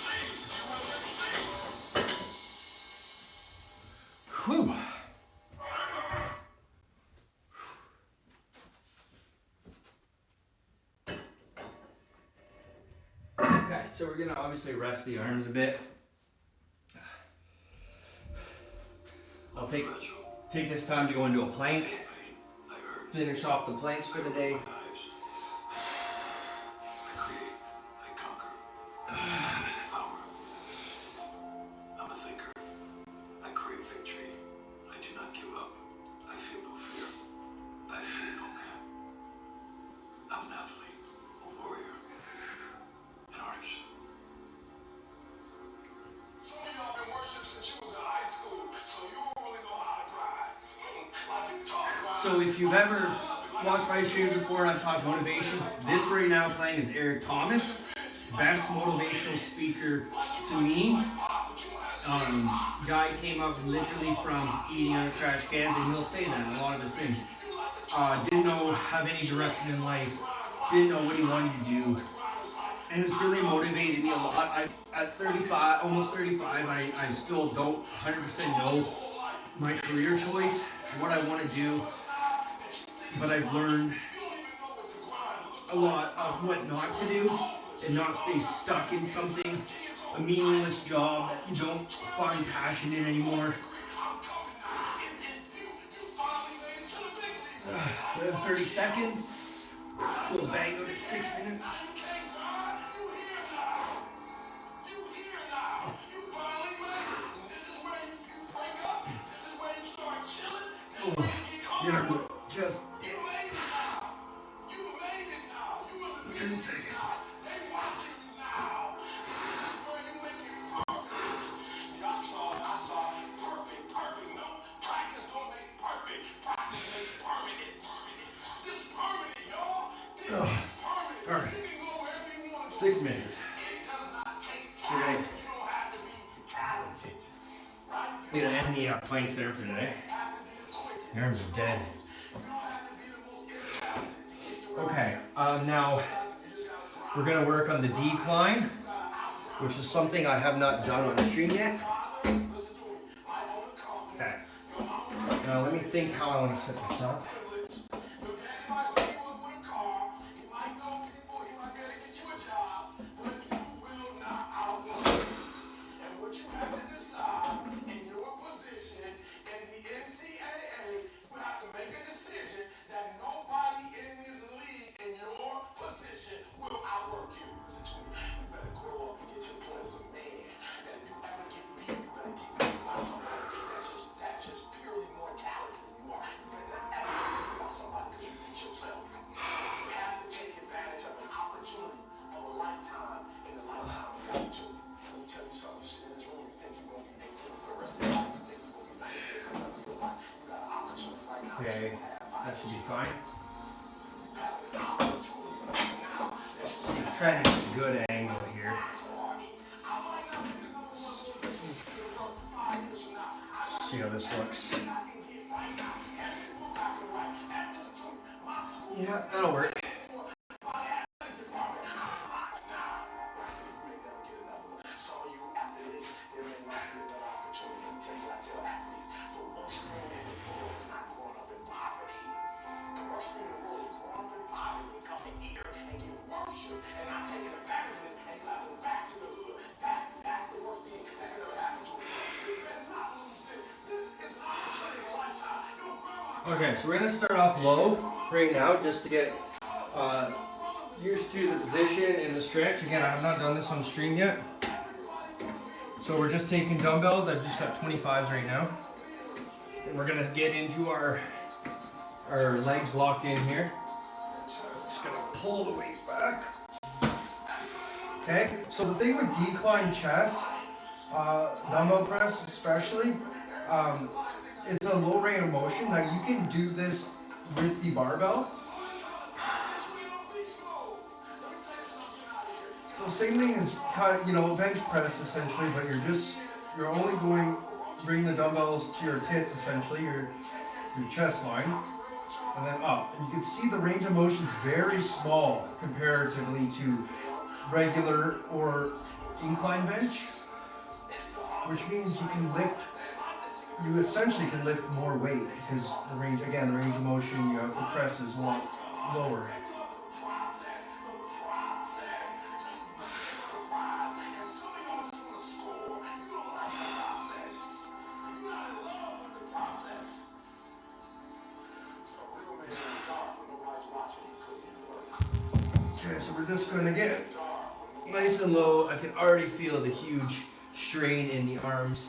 so we're gonna obviously rest the arms a bit. I'll take this time to go into a plank, finish off the planks for the day. So if you've ever watched my streams before and I've talked motivation, this right now playing is Eric Thomas, best motivational speaker to me. Guy came up literally from eating out of trash cans, and he'll say that in a lot of his things. Didn't know, have any direction in life, didn't know what he wanted to do, and it's really motivated me a lot. At 35, almost 35, I still don't 100% know my career choice, what I want to do, but I've learned a lot of what not to do and not stay stuck in something, a meaningless job that you don't find passion in anymore. 30 seconds, little bang out at 6 minutes. You're just dead. 10 seconds. All right. 6 minutes. Okay. We're gonna end the planks there for today. The arms are dead. Okay, now we're gonna work on the decline, which is something I have not done on stream yet. Okay. Now let me think how I want to set this up. Okay, that should be fine. I'm trying to get a good angle here. See how this looks. Yeah, that'll work. Okay, so we're going to start off low right now just to get used to the position and the stretch. Again, I have not done this on stream yet. So we're just taking dumbbells. I've just got 25s right now. And we're going to get into our legs locked in here. Just going to pull the weight back. Okay, so the thing with decline chest, dumbbell press especially, it's a low range of motion. Now you can do this with the barbell. So same thing as kind of, bench press essentially, but you're only bring the dumbbells to your tits essentially, your chest line, and then up. And you can see the range of motion is very small comparatively to regular or incline bench, which means you essentially can lift more weight because the range of motion, the press is a lot lower. we're just gonna get nice and low. I can already feel the huge strain in the arms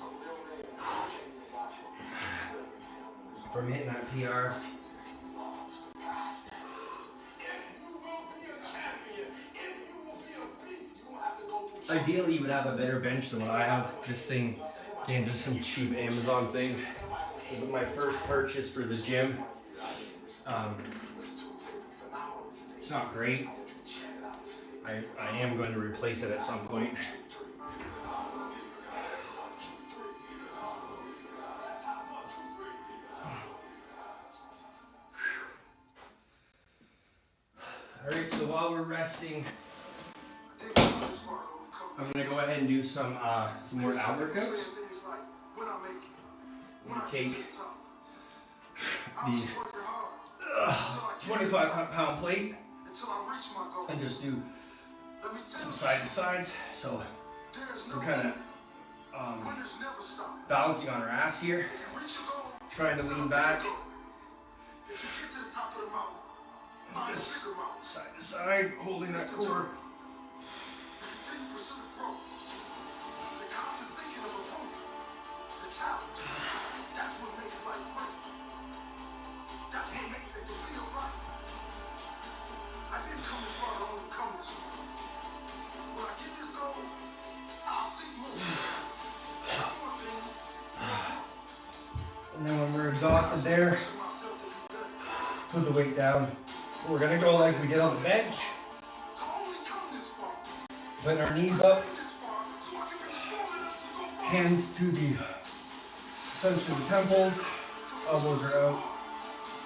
from hitting that PR. Ideally, you would have a better bench than what I have. This thing, again, just some cheap Amazon thing. This is my first purchase for the gym. It's not great. I am going to replace it at some point. Alright, so while we're resting, I'm gonna go ahead and do some more ab workouts. I'm gonna take the 25-pound plate and just do some side to sides. So we're kind of balancing on our ass here, trying to lean back. Just side to side, holding that core. I didn't come this far to only come this far. When I get this goal, I'll see more. And then when we're exhausted there, put the weight down. We're gonna go like we did on the bench. Putting our knees up, hands to the center of the temples, elbows are out,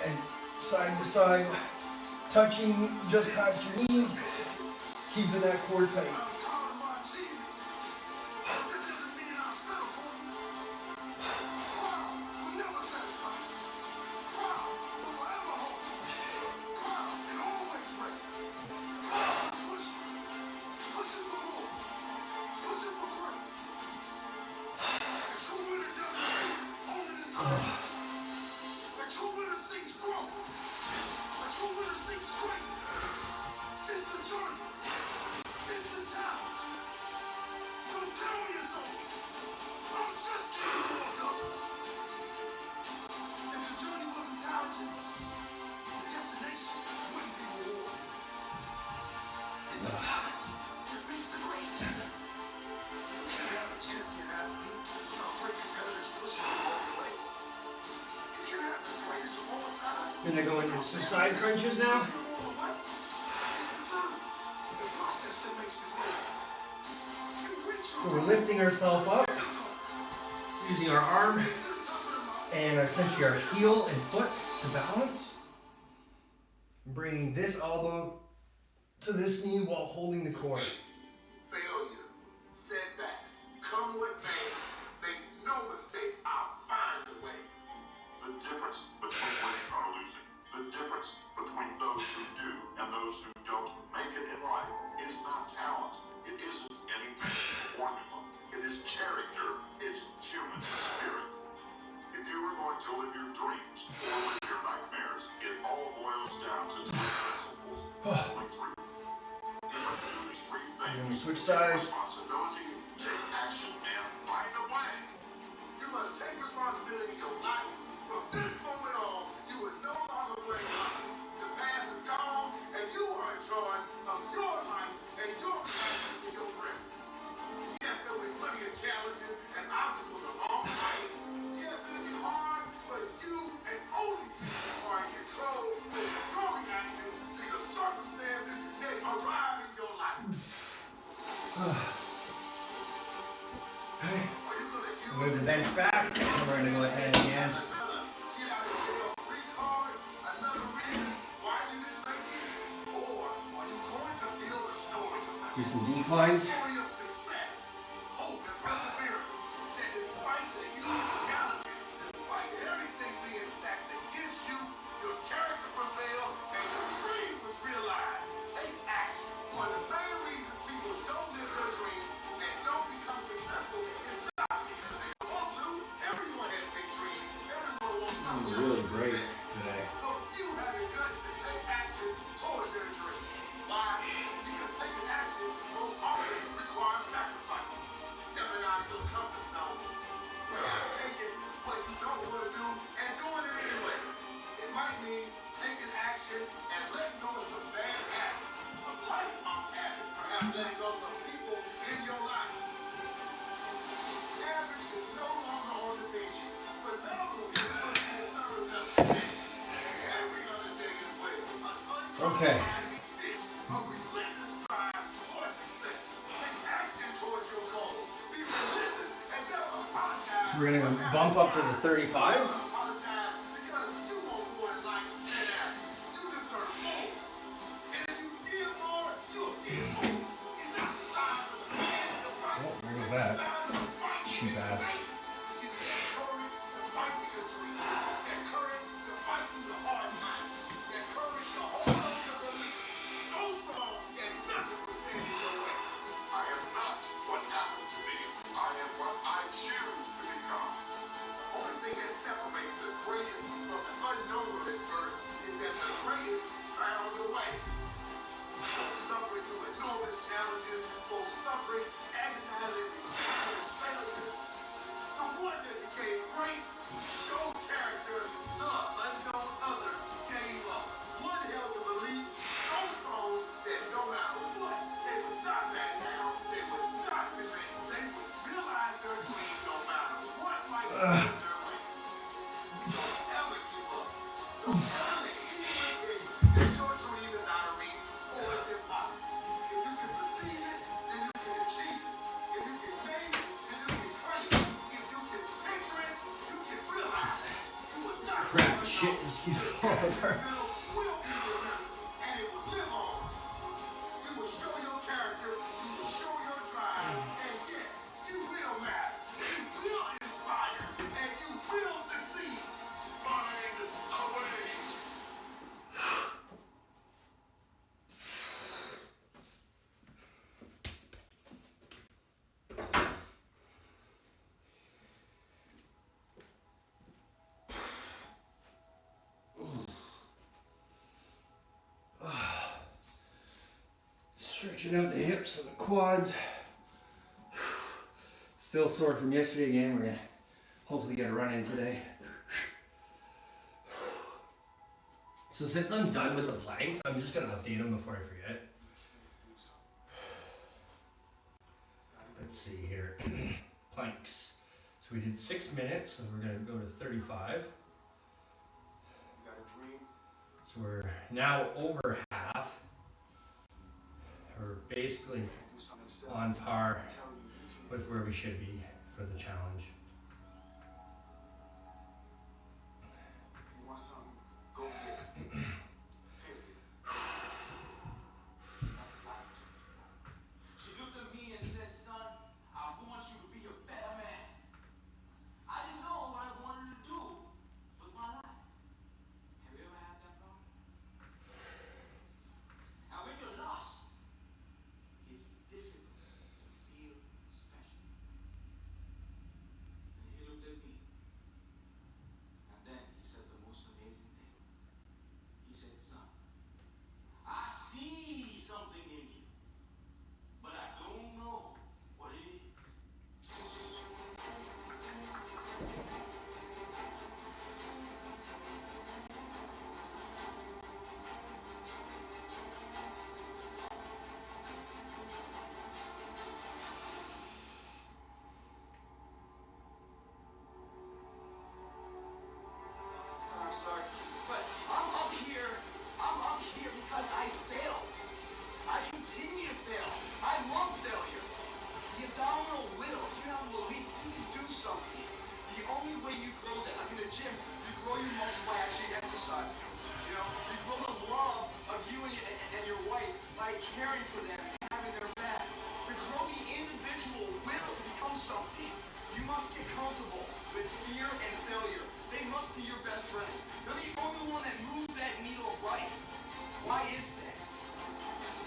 and side to side, touching just past your knees, keeping that core tight. Gonna go into some side crunches now. So we're lifting ourselves up, using our arm and essentially our heel and foot to balance. Bringing this elbow to this knee while holding the core. Failure, setbacks, come what may. Make no mistake, I'll find a way. The difference between winning or losing, the difference between those who do and those who don't make it in life is not talent. It isn't any formula. It is character. It's human spirit. If you are going to live your dreams or live your nightmares, it all boils down to three principles. Only three. You must do these three things. And we switch sides. Responsibility, take action, and find a way. You must take responsibility in your life. From this moment on, you will no longer blame others. The past is gone, and you are in charge of your life and your actions in your present. Yes, there will be plenty of challenges and obstacles along the way. Yes, it'll be hard, but you and only you are in control of your reaction to your circumstances that arrive in your life. Are you gonna use Move the bench back, and we're gonna go ahead again. another get out of jail free card, another reason why you didn't make it? Or are you going to build a story about Do some a declines. story of success, hope, and perseverance that despite the huge challenges, despite everything being stacked against you, your character prevailed and your dream was realized. Take action. One of the main reasons people don't live their dreams and don't become successful is not because they don't want to. Everyone has big dreams. Everyone wants something Really great today. but few have the guts to take action towards their dreams. Why? Because Okay. A relentless drive towards success. Take action towards your goal. Be relentless and never apologize. So we're gonna bump up to the 35s. Apologize because you want more in life than that. You deserve more. And if you give more, you'll get more. It's not the size of the man in the fight. Oh, there goes It's the that. size of the fight. Cheap ass. Give you that courage to fight for your dream. That courage to fight through the hard times. That courage to hold on to belief. So strong that nothing will stand in your way. I am not what happened to me. I am what I choose to become. The only thing that separates the greatest from the unknown on this earth is that the greatest found a way. Both suffering through enormous challenges, both suffering, agonizing, rejection, and failure. The one that became great showed character, the unknown other gave up. One held the belief so strong that no matter what, they would not back down, they would not relent, they would realize their dream no matter what life throws their way. Don't ever give up. Don't ever let anyone tell you that your dream is out of reach or it's impossible. If you can perceive it, then you can achieve it. If you can name it, then you can claim it. If you can picture it, you can realize it. You will not Crap, ever shit, know. excuse me. Your will be remembered, and it will live on. You will show your character, you will show your drive, and yes, you will matter. You will inspire, and you will succeed. Find a way. Stretching out the hips and the quads. Still sore from yesterday again. We're gonna hopefully get a run in today. So since I'm done with the planks, I'm just gonna update them before I forget. Let's see here. Planks. So we did 6 minutes, so we're gonna go to 35. Got a dream? So we're now over half. We're basically on par with where we should be for the challenge. You want something? Go get it. Period. She looked at me and said, son, I want you to be a better man. I didn't know what I wanted to do with my life. Have you ever had that thought? Now when you're lost, it's difficult to feel special. And he looked at me. And then he said the most amazing thing. He said, son, I see something in you, but I don't know what it is. I'm sorry, but I'm up here because I failed. I continue to fail. I love failure. The abdominal will, if you have a belief, you can do something. The only way you grow that, like in the gym, you grow your muscle by actually exercising. You know, you grow the love of you and your wife by caring for them and having their back. To grow the individual will to become something, you must get comfortable with fear and failure. They must be your best friends. They're the only one that moves that needle of life. Why is that?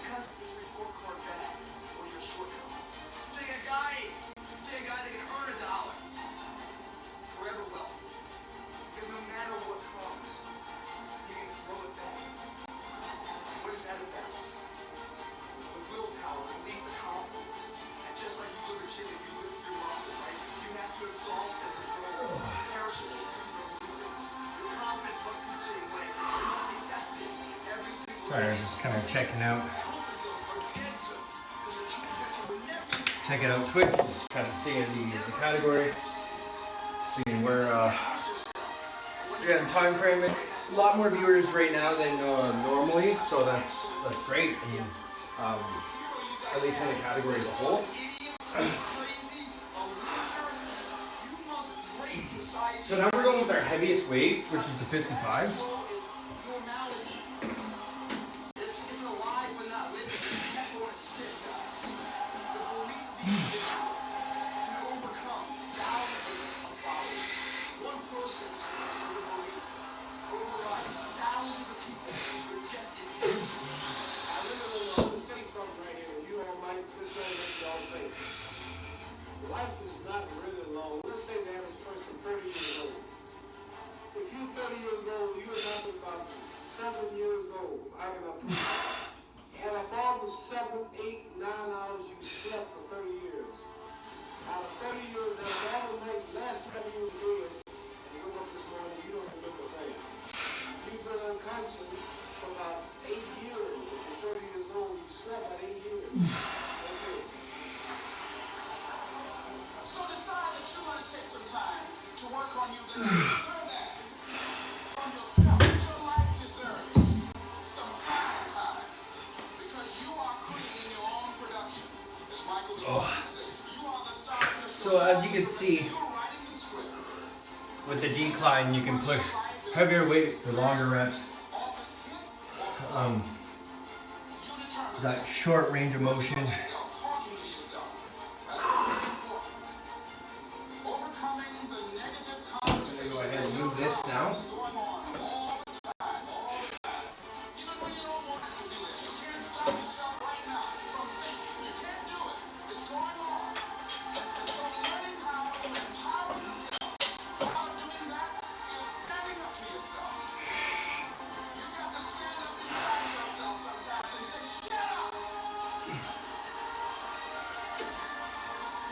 Because it's report card bad or your shortcomings. Take a guy that can earn $1. Forever wealthy. Because no matter what comes, you can throw it back. What is that about? The willpower, the belief, the confidence. And just like you live a gym and you lift your muscles, right? You have to exhaust it or grow perishable. Your confidence must be the same way. It must be tested every single Sorry, I was just kind of checking out. Checking out Twitch, just kind of seeing the category, seeing where the time frame is. a lot more viewers right now than normally, so that's great. I mean, at least in the category as a whole. So now we're going with our heaviest weight, which is the 55s. Life is not really long. Let's say the average person 30 years old. If you're 30 years old, you're nothing about 7 years old. How can I prove it? And of all the 7, 8, 9 hours you slept for 30 years, out of 30 years, out of all the night, last night you were dead, and you woke up this morning, you don't remember a thing. You've been unconscious for about 8 years. If you're 30 years old, you slept about 8 years. Okay. So decide that you're going to take some time to work on you that you deserve that. From yourself, that your life deserves some prime time. Because you are creating your own production. As Michael Jordan said, you are the star of the show. So as you can see, You're writing the script. with the decline, you can push heavier weights for longer reps. That short range of motion. Talking to yourself. That's very important. Overcoming the negative I'm conversation. gonna go ahead and move this now. Going on all the time, all the time. Even when you don't want it to be there. You can't stop yourself right now from thinking. You can't do it. It's going on. And so learning how to empower yourself, how doing that is standing up to yourself. You got to stand up inside yourself sometimes and say, shut up!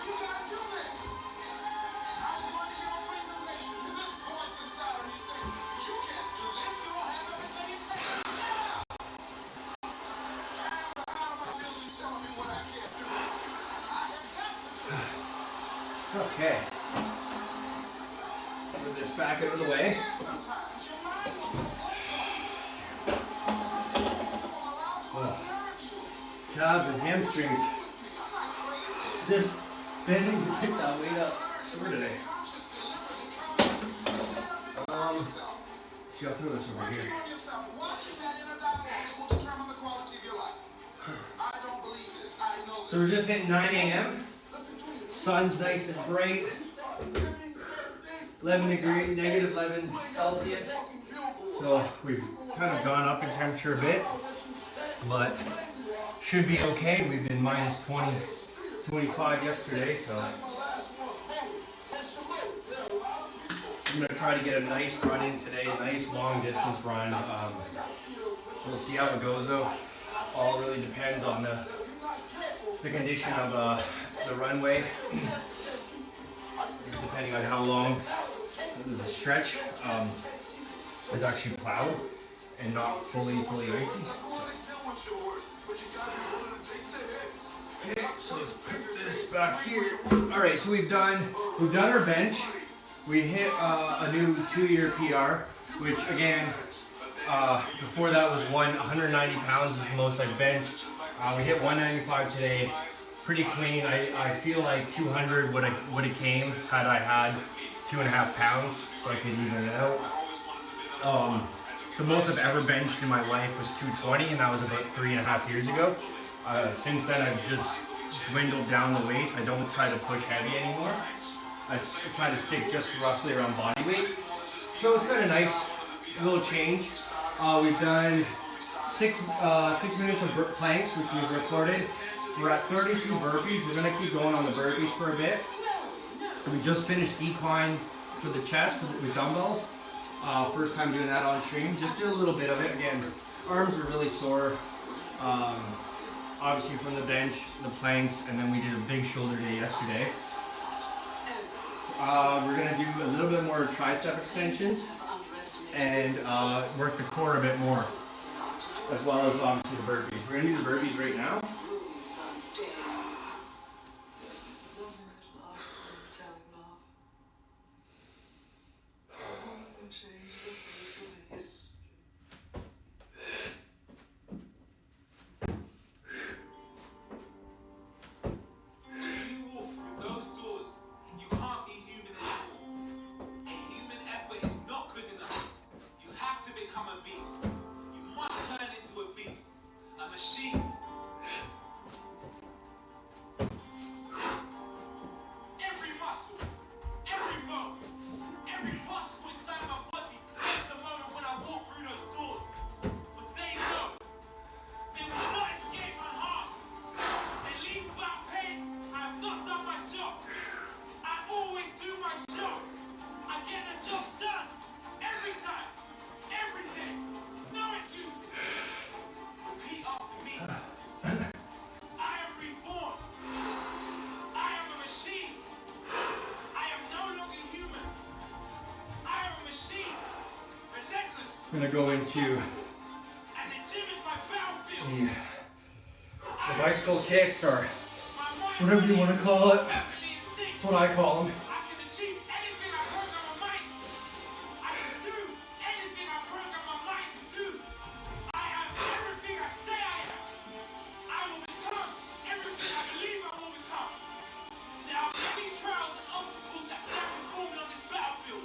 You gotta do this. I'm going to give a presentation. And this voice inside of me saying, you can't do this. You don't have everything it takes. Shut up! I'm out of my business telling me what I can't do. I have got to do it. Okay. Move this back out of the way. Sometimes your mind will go blank. Some people will allow to unnerve you. Calves and hamstrings. I'm not crazy. Just bending to pick that weight up. Sore today. Conscious, deliberate, determined. Stand up inside yourself. See, I'll throw this over Working here. on yourself, watching that inner dialogue, it will determine the quality of your life. I don't believe this. I know this. So we're just hitting 9 a.m. Sun's nice and bright. 11 degrees, negative 11 Celsius. So we've kind of gone up in temperature a bit, but should be okay. We've been minus 20, 25 yesterday, so I'm gonna try to get a nice run in today, a nice long distance run. We'll see how it goes though. All really depends on the condition of the runway, depending on how long the stretch is actually plowed and not fully icy. Okay, so let's put this back here. All right, so we've done our bench. We hit a new 2-year PR, which again, before that was 190 pounds is the most I've benched. We hit 195 today, pretty clean. I feel like 200 would have came had I had 2.5 pounds, so I could even it out. The most I've ever benched in my life was 220, and that was about 3.5 years ago. Since then, I've just dwindled down the weights. I don't try to push heavy anymore. I try to stick just roughly around body weight. So it's kind of nice, a little change. We've done 6 minutes of planks, which we've recorded. We're at 32 burpees. We're gonna keep going on the burpees for a bit. We just finished decline for the chest with dumbbells. First time doing that on stream. Just did a little bit of it. Again, arms are really sore. Obviously from the bench, the planks, and then we did a big shoulder day yesterday. We're gonna do a little bit more tricep extensions and work the core a bit more, as well as obviously the burpees. We're gonna do the burpees right now. I'm gonna go into And the gym is my battlefield. the bicycle kicks, or My mind, whatever you want to call it. perfectly in sync. That's what I call them. I can achieve anything I program my mind. I can do anything I program my mind to do. I am everything I say I am. I will become everything I believe I will become. There are many trials and obstacles that stand before me on this battlefield,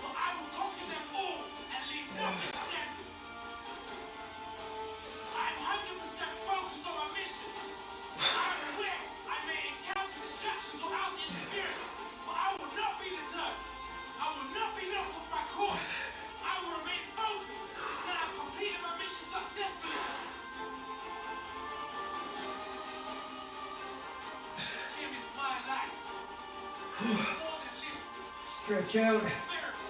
but I will conquer them all and leave nothing standing. I am 100% focused on my mission. I am aware I may encounter distractions or outer interference, but I will not be deterred. I will not be knocked off my course. I will remain focused until I've completed my mission successfully. Gym is my life. More than lifting, Stretch out. therapy.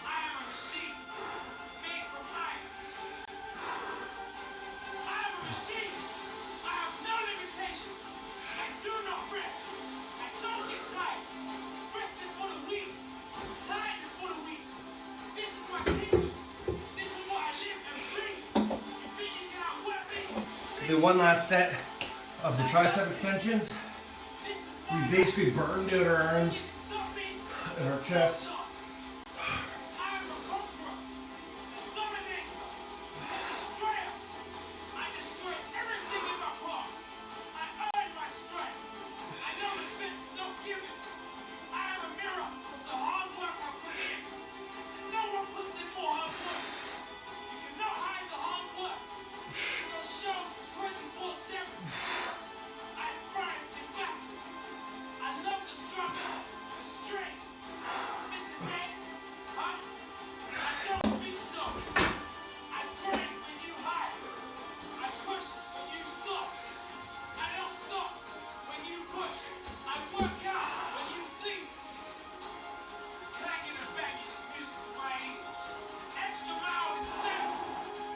I am a machine made from iron. I am a machine. I have no limitation. I do not rest. I don't get tired. Rest is for the weak. Tired is for the weak. This is my kingdom. This is what I live and breathe. You think you can outwork me? Do one last set of the tricep extensions. This is We my basically burned out our arms stop me. and our chests. I am a conqueror, dominator, a destroyer. I destroy everything in my path. I earn my strength. I know respect is not given. I am a mirror of the hard work I put in. And no one puts in more hard work. You cannot hide the hard work. It's on show 24/7. I thrive in battle. I love the struggle, the strain. This is dead, huh? I don't think so. I grind when you hide. I push when you stop. I don't stop when you push. I work out when you sleep. Clanging and banging, music to my ears. Extra mile is left.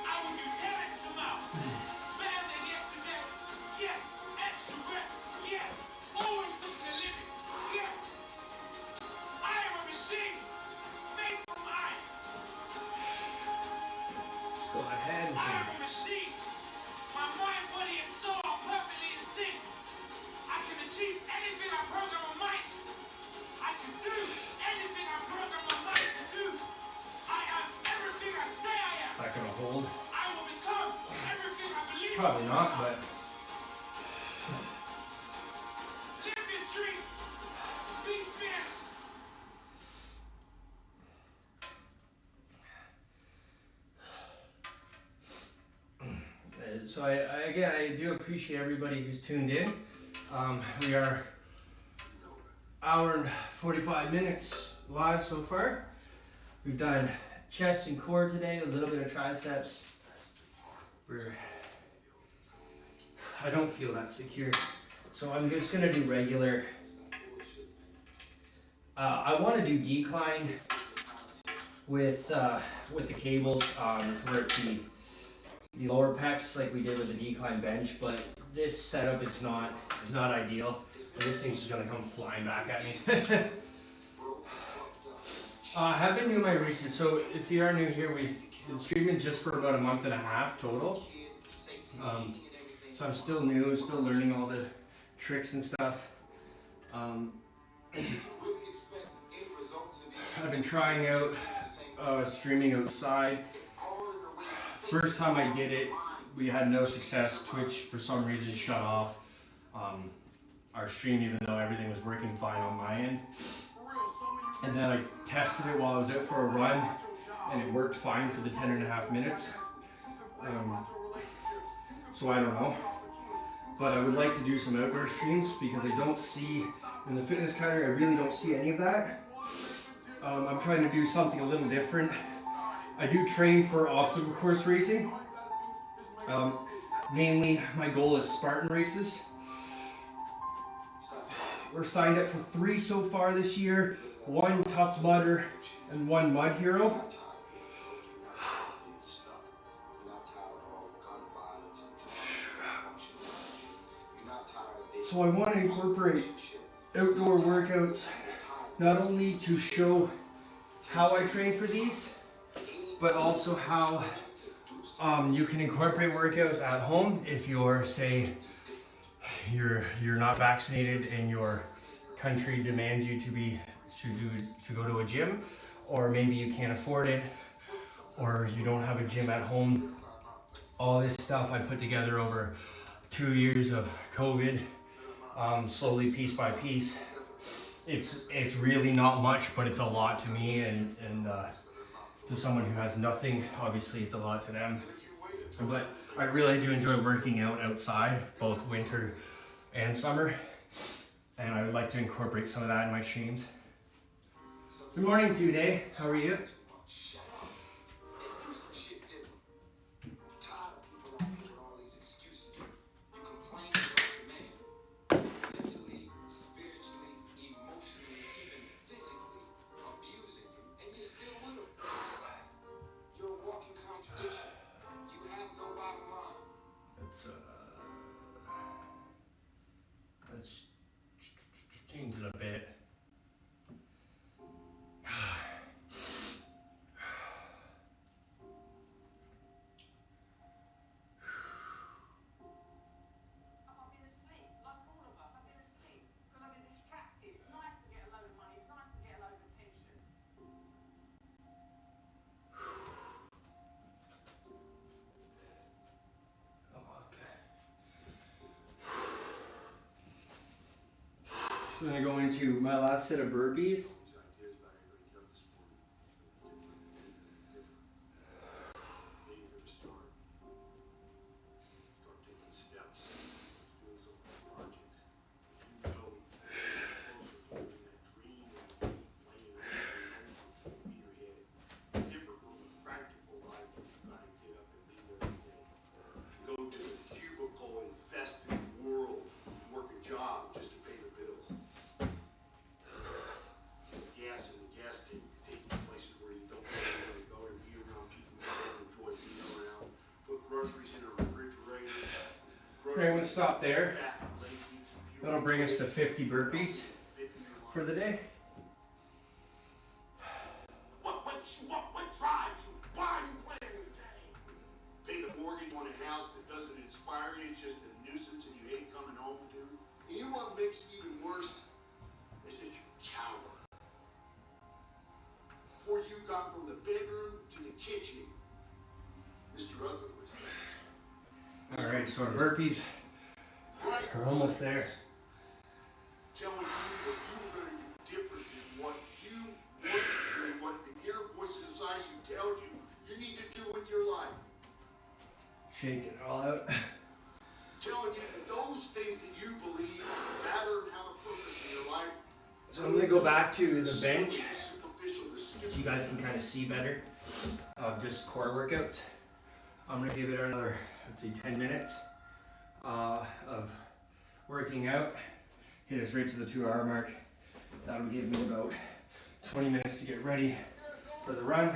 I will do 10 extra miles. Better than yesterday. Yes, extra rep. Yes, always pushing the limit. Yes. I am a machine made from iron. Go ahead. I am a machine. My mind, body, and soul are perfectly in sync. I can achieve anything I program my mind. I can do anything I program my mind to do. I am everything I say I am. Is that gonna hold? I will become everything I believe. Probably I will not, become. but Live your dream. Be fearless. so I do appreciate everybody who's tuned in. We are hour and 45 minutes live so far. We've done chest and core today, a little bit of triceps. I don't feel that secure, so I'm just gonna do regular. I want to do decline with the cables for the lower pecs like we did with the decline bench, but this setup is not ideal, and this thing's just gonna come flying back at me. I have been doing my research, so if you are new here, we've been streaming just for about a month and a half total. So I'm still new, still learning all the tricks and stuff. I've been trying out streaming outside. First time I did it, we had no success. Twitch, for some reason, shut off our stream, even though everything was working fine on my end. And then I tested it while I was out for a run, and it worked fine for the 10.5 minutes. So I don't know. But I would like to do some outdoor streams because I don't see, in the fitness category, I really don't see any of that. I'm trying to do something a little different. I do train for obstacle course racing. Mainly, my goal is Spartan races. We're signed up for 3 so far this year. 1 Tough Mudder and 1 Mud Hero. So I want to incorporate outdoor workouts not only to show how I train for these, but also how you can incorporate workouts at home if you're, say, you're not vaccinated and your country demands you to go to a gym, or maybe you can't afford it, or you don't have a gym at home. All this stuff I put together over 2 years of COVID, slowly piece by piece. It's really not much, but it's a lot to me, and to someone who has nothing, obviously it's a lot to them. But I really do enjoy working out outside, both winter and summer, and I would like to incorporate some of that in my streams. Good morning, 2Day. How are you? Shut up and do some shit different. I'm tired of people out here with all these excuses. You complain about the man. Mentally, spiritually, emotionally, even physically abusing you, and you're still with him. You're a walking contradiction. You have no bottom line. Let's change it a bit. I've been asleep, like all of us. I've been asleep because I've been distracted. It's nice to get a load of money. It's nice to get a load of attention. So I'm gonna go into my last set of burpees. Okay, I'm gonna stop there. That'll bring us to 50 burpees for the day. What drives you? Why are you playing this game? Pay the mortgage on a house that doesn't inspire you, it's just a nuisance and you hate coming home to. And you know what makes it even worse? Is that you're a coward. Before you got from the bedroom to the kitchen, Mr. Ugly was there. Alright, so our burpees are almost there. Telling you what you were going to do different than what you want to do and what the inner voice inside of you tells you you need to do with your life. Shaking it all out. Telling you that those things that you believe matter and have a purpose in your life. So I'm gonna go back to the bench Superficial, the so you guys can kind of see better of just core workouts. I'm gonna give it another, let's see, 10 minutes of working out. Hit us right to the 2 hour mark. That'll give me about 20 minutes to get ready for the run. You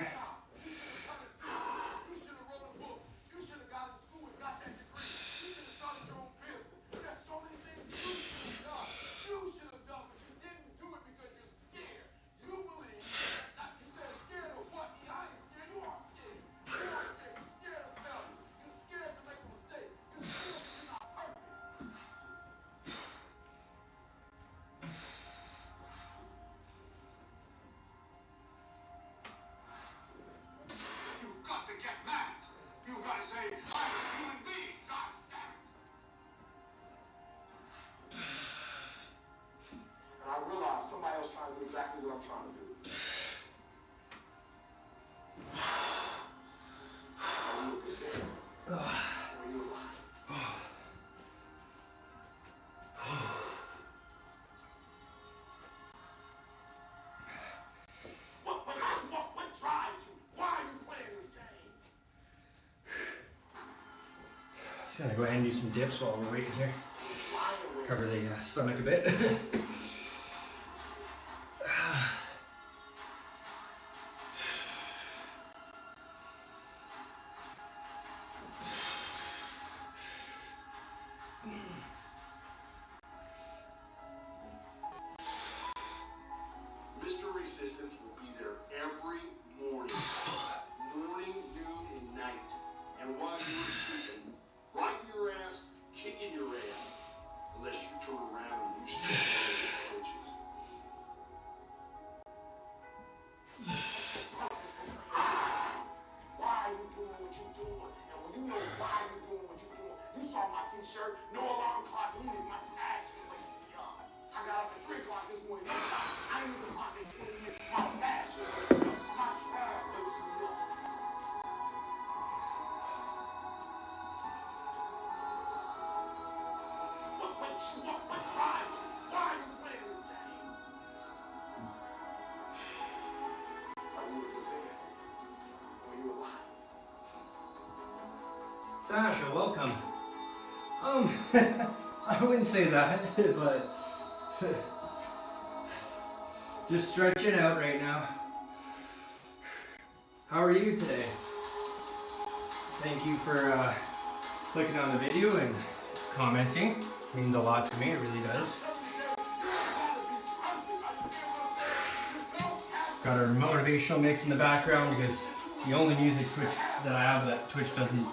should have wrote a book. You should have gone to school and got that degree. You should have started your own business. There's so many things you should have done. You should have done, but you didn't do it because you're scared. You believe, you said scared of what? I ain't scared. You are scared. You are scared. You're scared of failure. You're scared to make a mistake. You're scared that you're not perfect. You've got to get mad. You've got to say, I'm a human being. God damn it. And I realize somebody else trying to do exactly what I'm trying to do. Are you a good or are you a liar? What drives you? Why are you playing this game? Just gonna go ahead and do some dips while we're waiting here. Cover the stomach a bit. What tribes? Why are you playing this game? Are you a Brazilian? Or you alive? Sasha, welcome. I wouldn't say that, but just stretching out right now. How are you today? Thank you for clicking on the video and commenting. It means a lot to me, it really does. Got our motivational mix in the background because it's the only music Twitch that I have that Twitch doesn't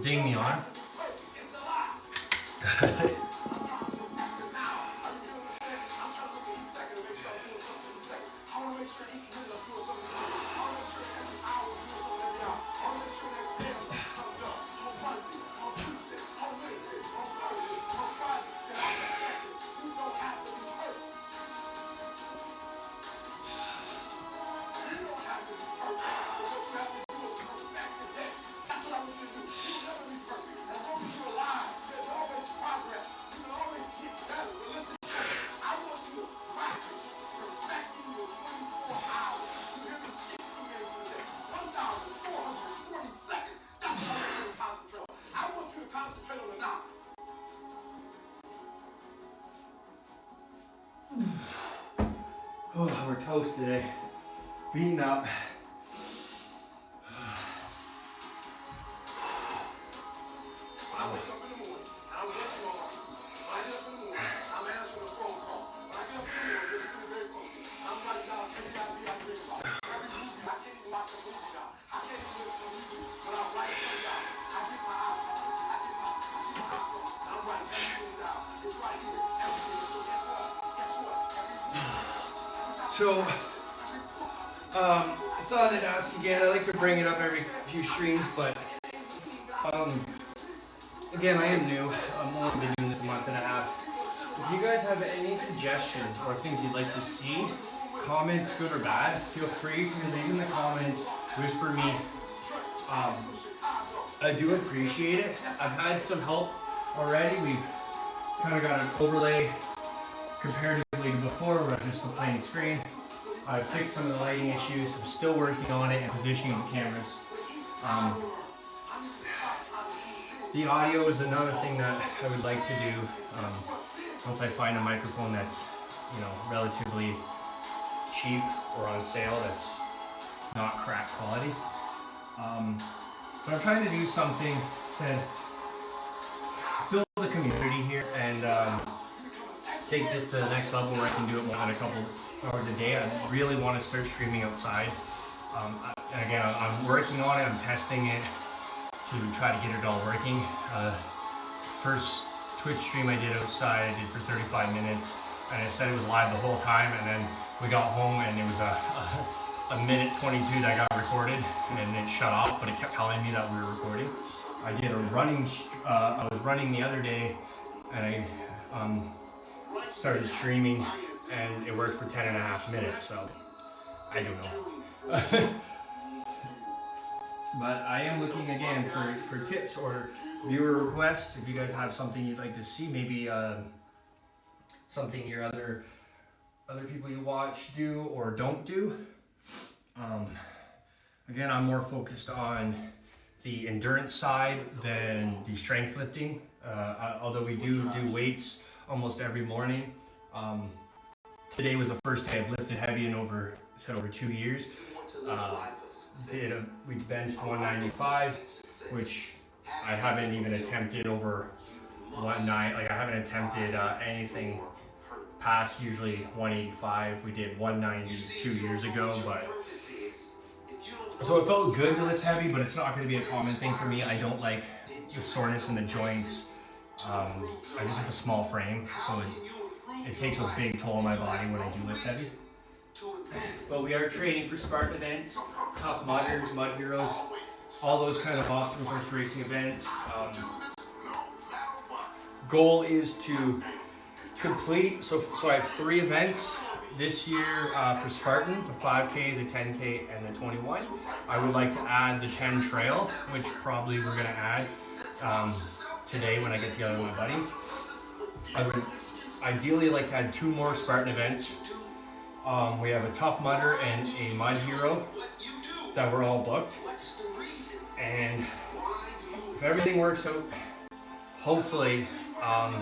ding me on. Oh, we're toast today. Beaten up. So, I thought I'd ask again. I like to bring it up every few streams, but again, I am new. I've only been doing this a month and a half. If you guys have any suggestions or things you'd like to see, comments, good or bad, feel free to leave in the comments. Whisper me. I do appreciate it. I've had some help already. We've kind of got an overlay comparatively to before, where it's just a plain screen. I fixed some of the lighting issues. I'm still working on it and positioning the cameras. The audio is another thing that I would like to do. Once I find a microphone that's, relatively cheap or on sale, that's not crap quality. But I'm trying to do something to build a community here and take this to the next level where I can do it more than a couple hours a day. I really want to start streaming outside. And again, I'm working on it. I'm testing it to try to get it all working. First Twitch stream I did outside, I did for 35 minutes, and I said it was live the whole time, and then we got home and it was a minute 22 that got recorded, and it shut off, but it kept telling me that we were recording. I did a running, I was running the other day, and I started streaming, and it worked for 10 and a half minutes, so I don't know. But I am looking again for tips or viewer requests. If you guys have something you'd like to see, maybe something your other people you watch do or don't do. Again, I'm more focused on the endurance side than the strength lifting. Although we do weights almost every morning. Today was the first day I've lifted heavy in over 2 years. We benched 195, which I haven't even attempted over 190. Like I haven't attempted anything past usually 185. We did 190 2 years ago, but so it felt good to lift heavy, but it's not going to be a common thing for me. I don't like the soreness in the joints. I just have a small frame, so it takes a big toll on my body when I do lift heavy. But we are training for Spartan events, Tough Mudders, Mud Heroes, all those kind of obstacle course racing events. Goal is to complete, so I have 3 events this year for Spartan, the 5K, the 10K, and the 21. I would like to add the 10 trail, which probably we're going to add today when I get together with my buddy. I would ideally like to add 2 more Spartan events. We have a Tough Mudder and a Mud Hero that we're all booked. And if everything works out, hopefully, I'd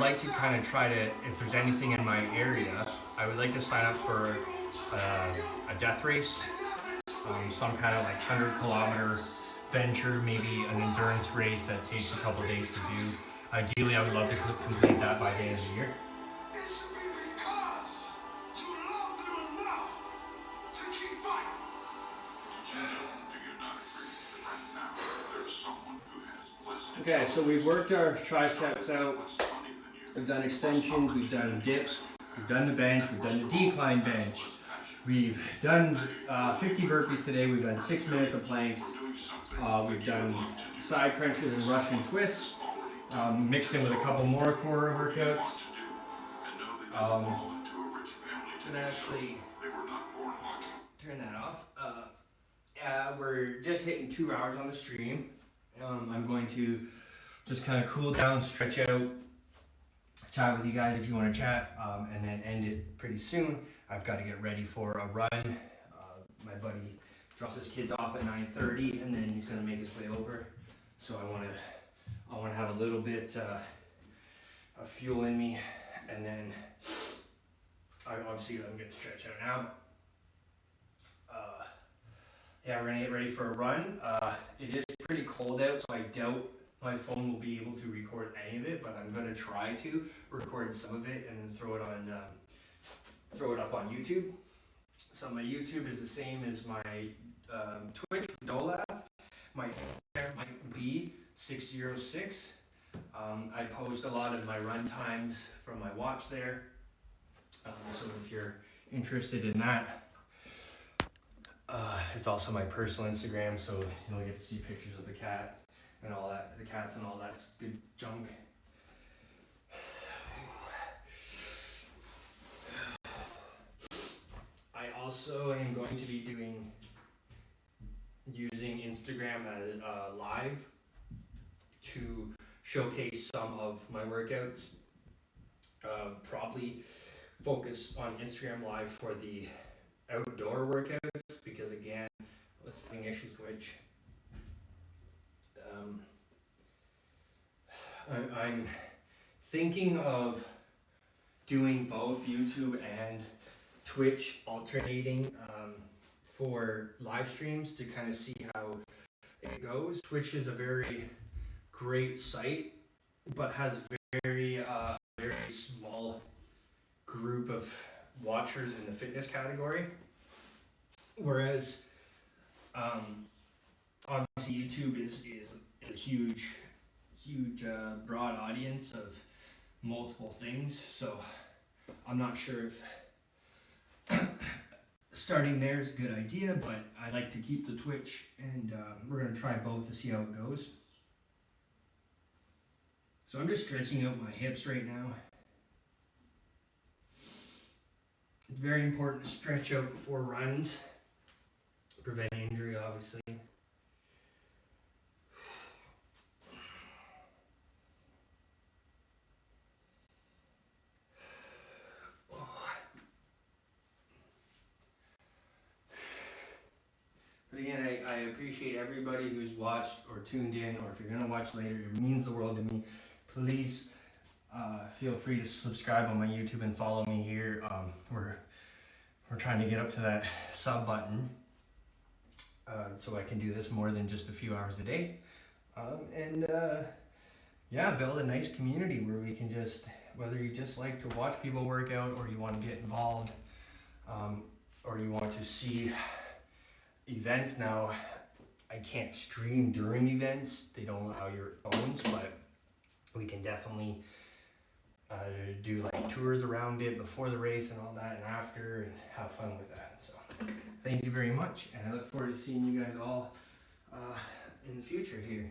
like to kind of try to, if there's anything in my area, I would like to sign up for a death race, some kind of like 100-kilometer venture, maybe an endurance race that takes a couple days to do. Ideally, I would love to complete that by the end of the year. It should be because you love them enough to keep fighting. Do you not agree that right now there's someone who has less Okay, so we've worked our triceps out. less money than you? We've done extensions, we've done dips, we've done the bench, we've done the decline bench. We've done 50 burpees today, we've done 6 minutes of planks. We've done side crunches and Russian twists, mixed in with a couple more core workouts. And actually, turn that off. We're just hitting 2 hours on the stream. I'm going to just kind of cool down, stretch out, chat with you guys if you want to chat, and then end it pretty soon. I've got to get ready for a run. My buddy drops his kids off at 9:30, and then he's gonna make his way over. So I want to have a little bit of fuel in me, and then I'm getting stretched out now. Yeah, we're gonna get ready for a run. It is pretty cold out, so I doubt my phone will be able to record any of it, but I'm gonna try to record some of it and then throw it up on YouTube. So my YouTube is the same as my Twitch, Dolaf. My Instagram, Mike B606. I post a lot of my run times from my watch there. So if you're interested in that, it's also my personal Instagram, so you'll get to see pictures of the cat and all that, the cats and all that's good junk. I also am going to be using Instagram as live to showcase some of my workouts. Probably focus on Instagram live for the outdoor workouts because again, with having issues which I'm thinking of doing both YouTube and Twitch alternating for live streams to kind of see how it goes. Twitch is a very great site, but has very small group of watchers in the fitness category. Whereas, obviously YouTube is a huge broad audience of multiple things. So I'm not sure if starting there is a good idea, but I like to keep the Twitch, and we're gonna try both to see how it goes. So I'm just stretching out my hips right now. It's very important to stretch out before runs, prevent injury, obviously. But again, I appreciate everybody who's watched or tuned in, or if you're gonna watch later, it means the world to me. Please feel free to subscribe on my YouTube and follow me here. We're trying to get up to that sub button, so I can do this more than just a few hours a day, yeah, build a nice community where we can just, whether you just like to watch people work out, or you want to get involved, or you want to see events. Now I can't stream during events, they don't allow your phones, but we can definitely do like tours around it before the race and all that, and after, and have fun with that. So thank you very much, and I look forward to seeing you guys all in the future here.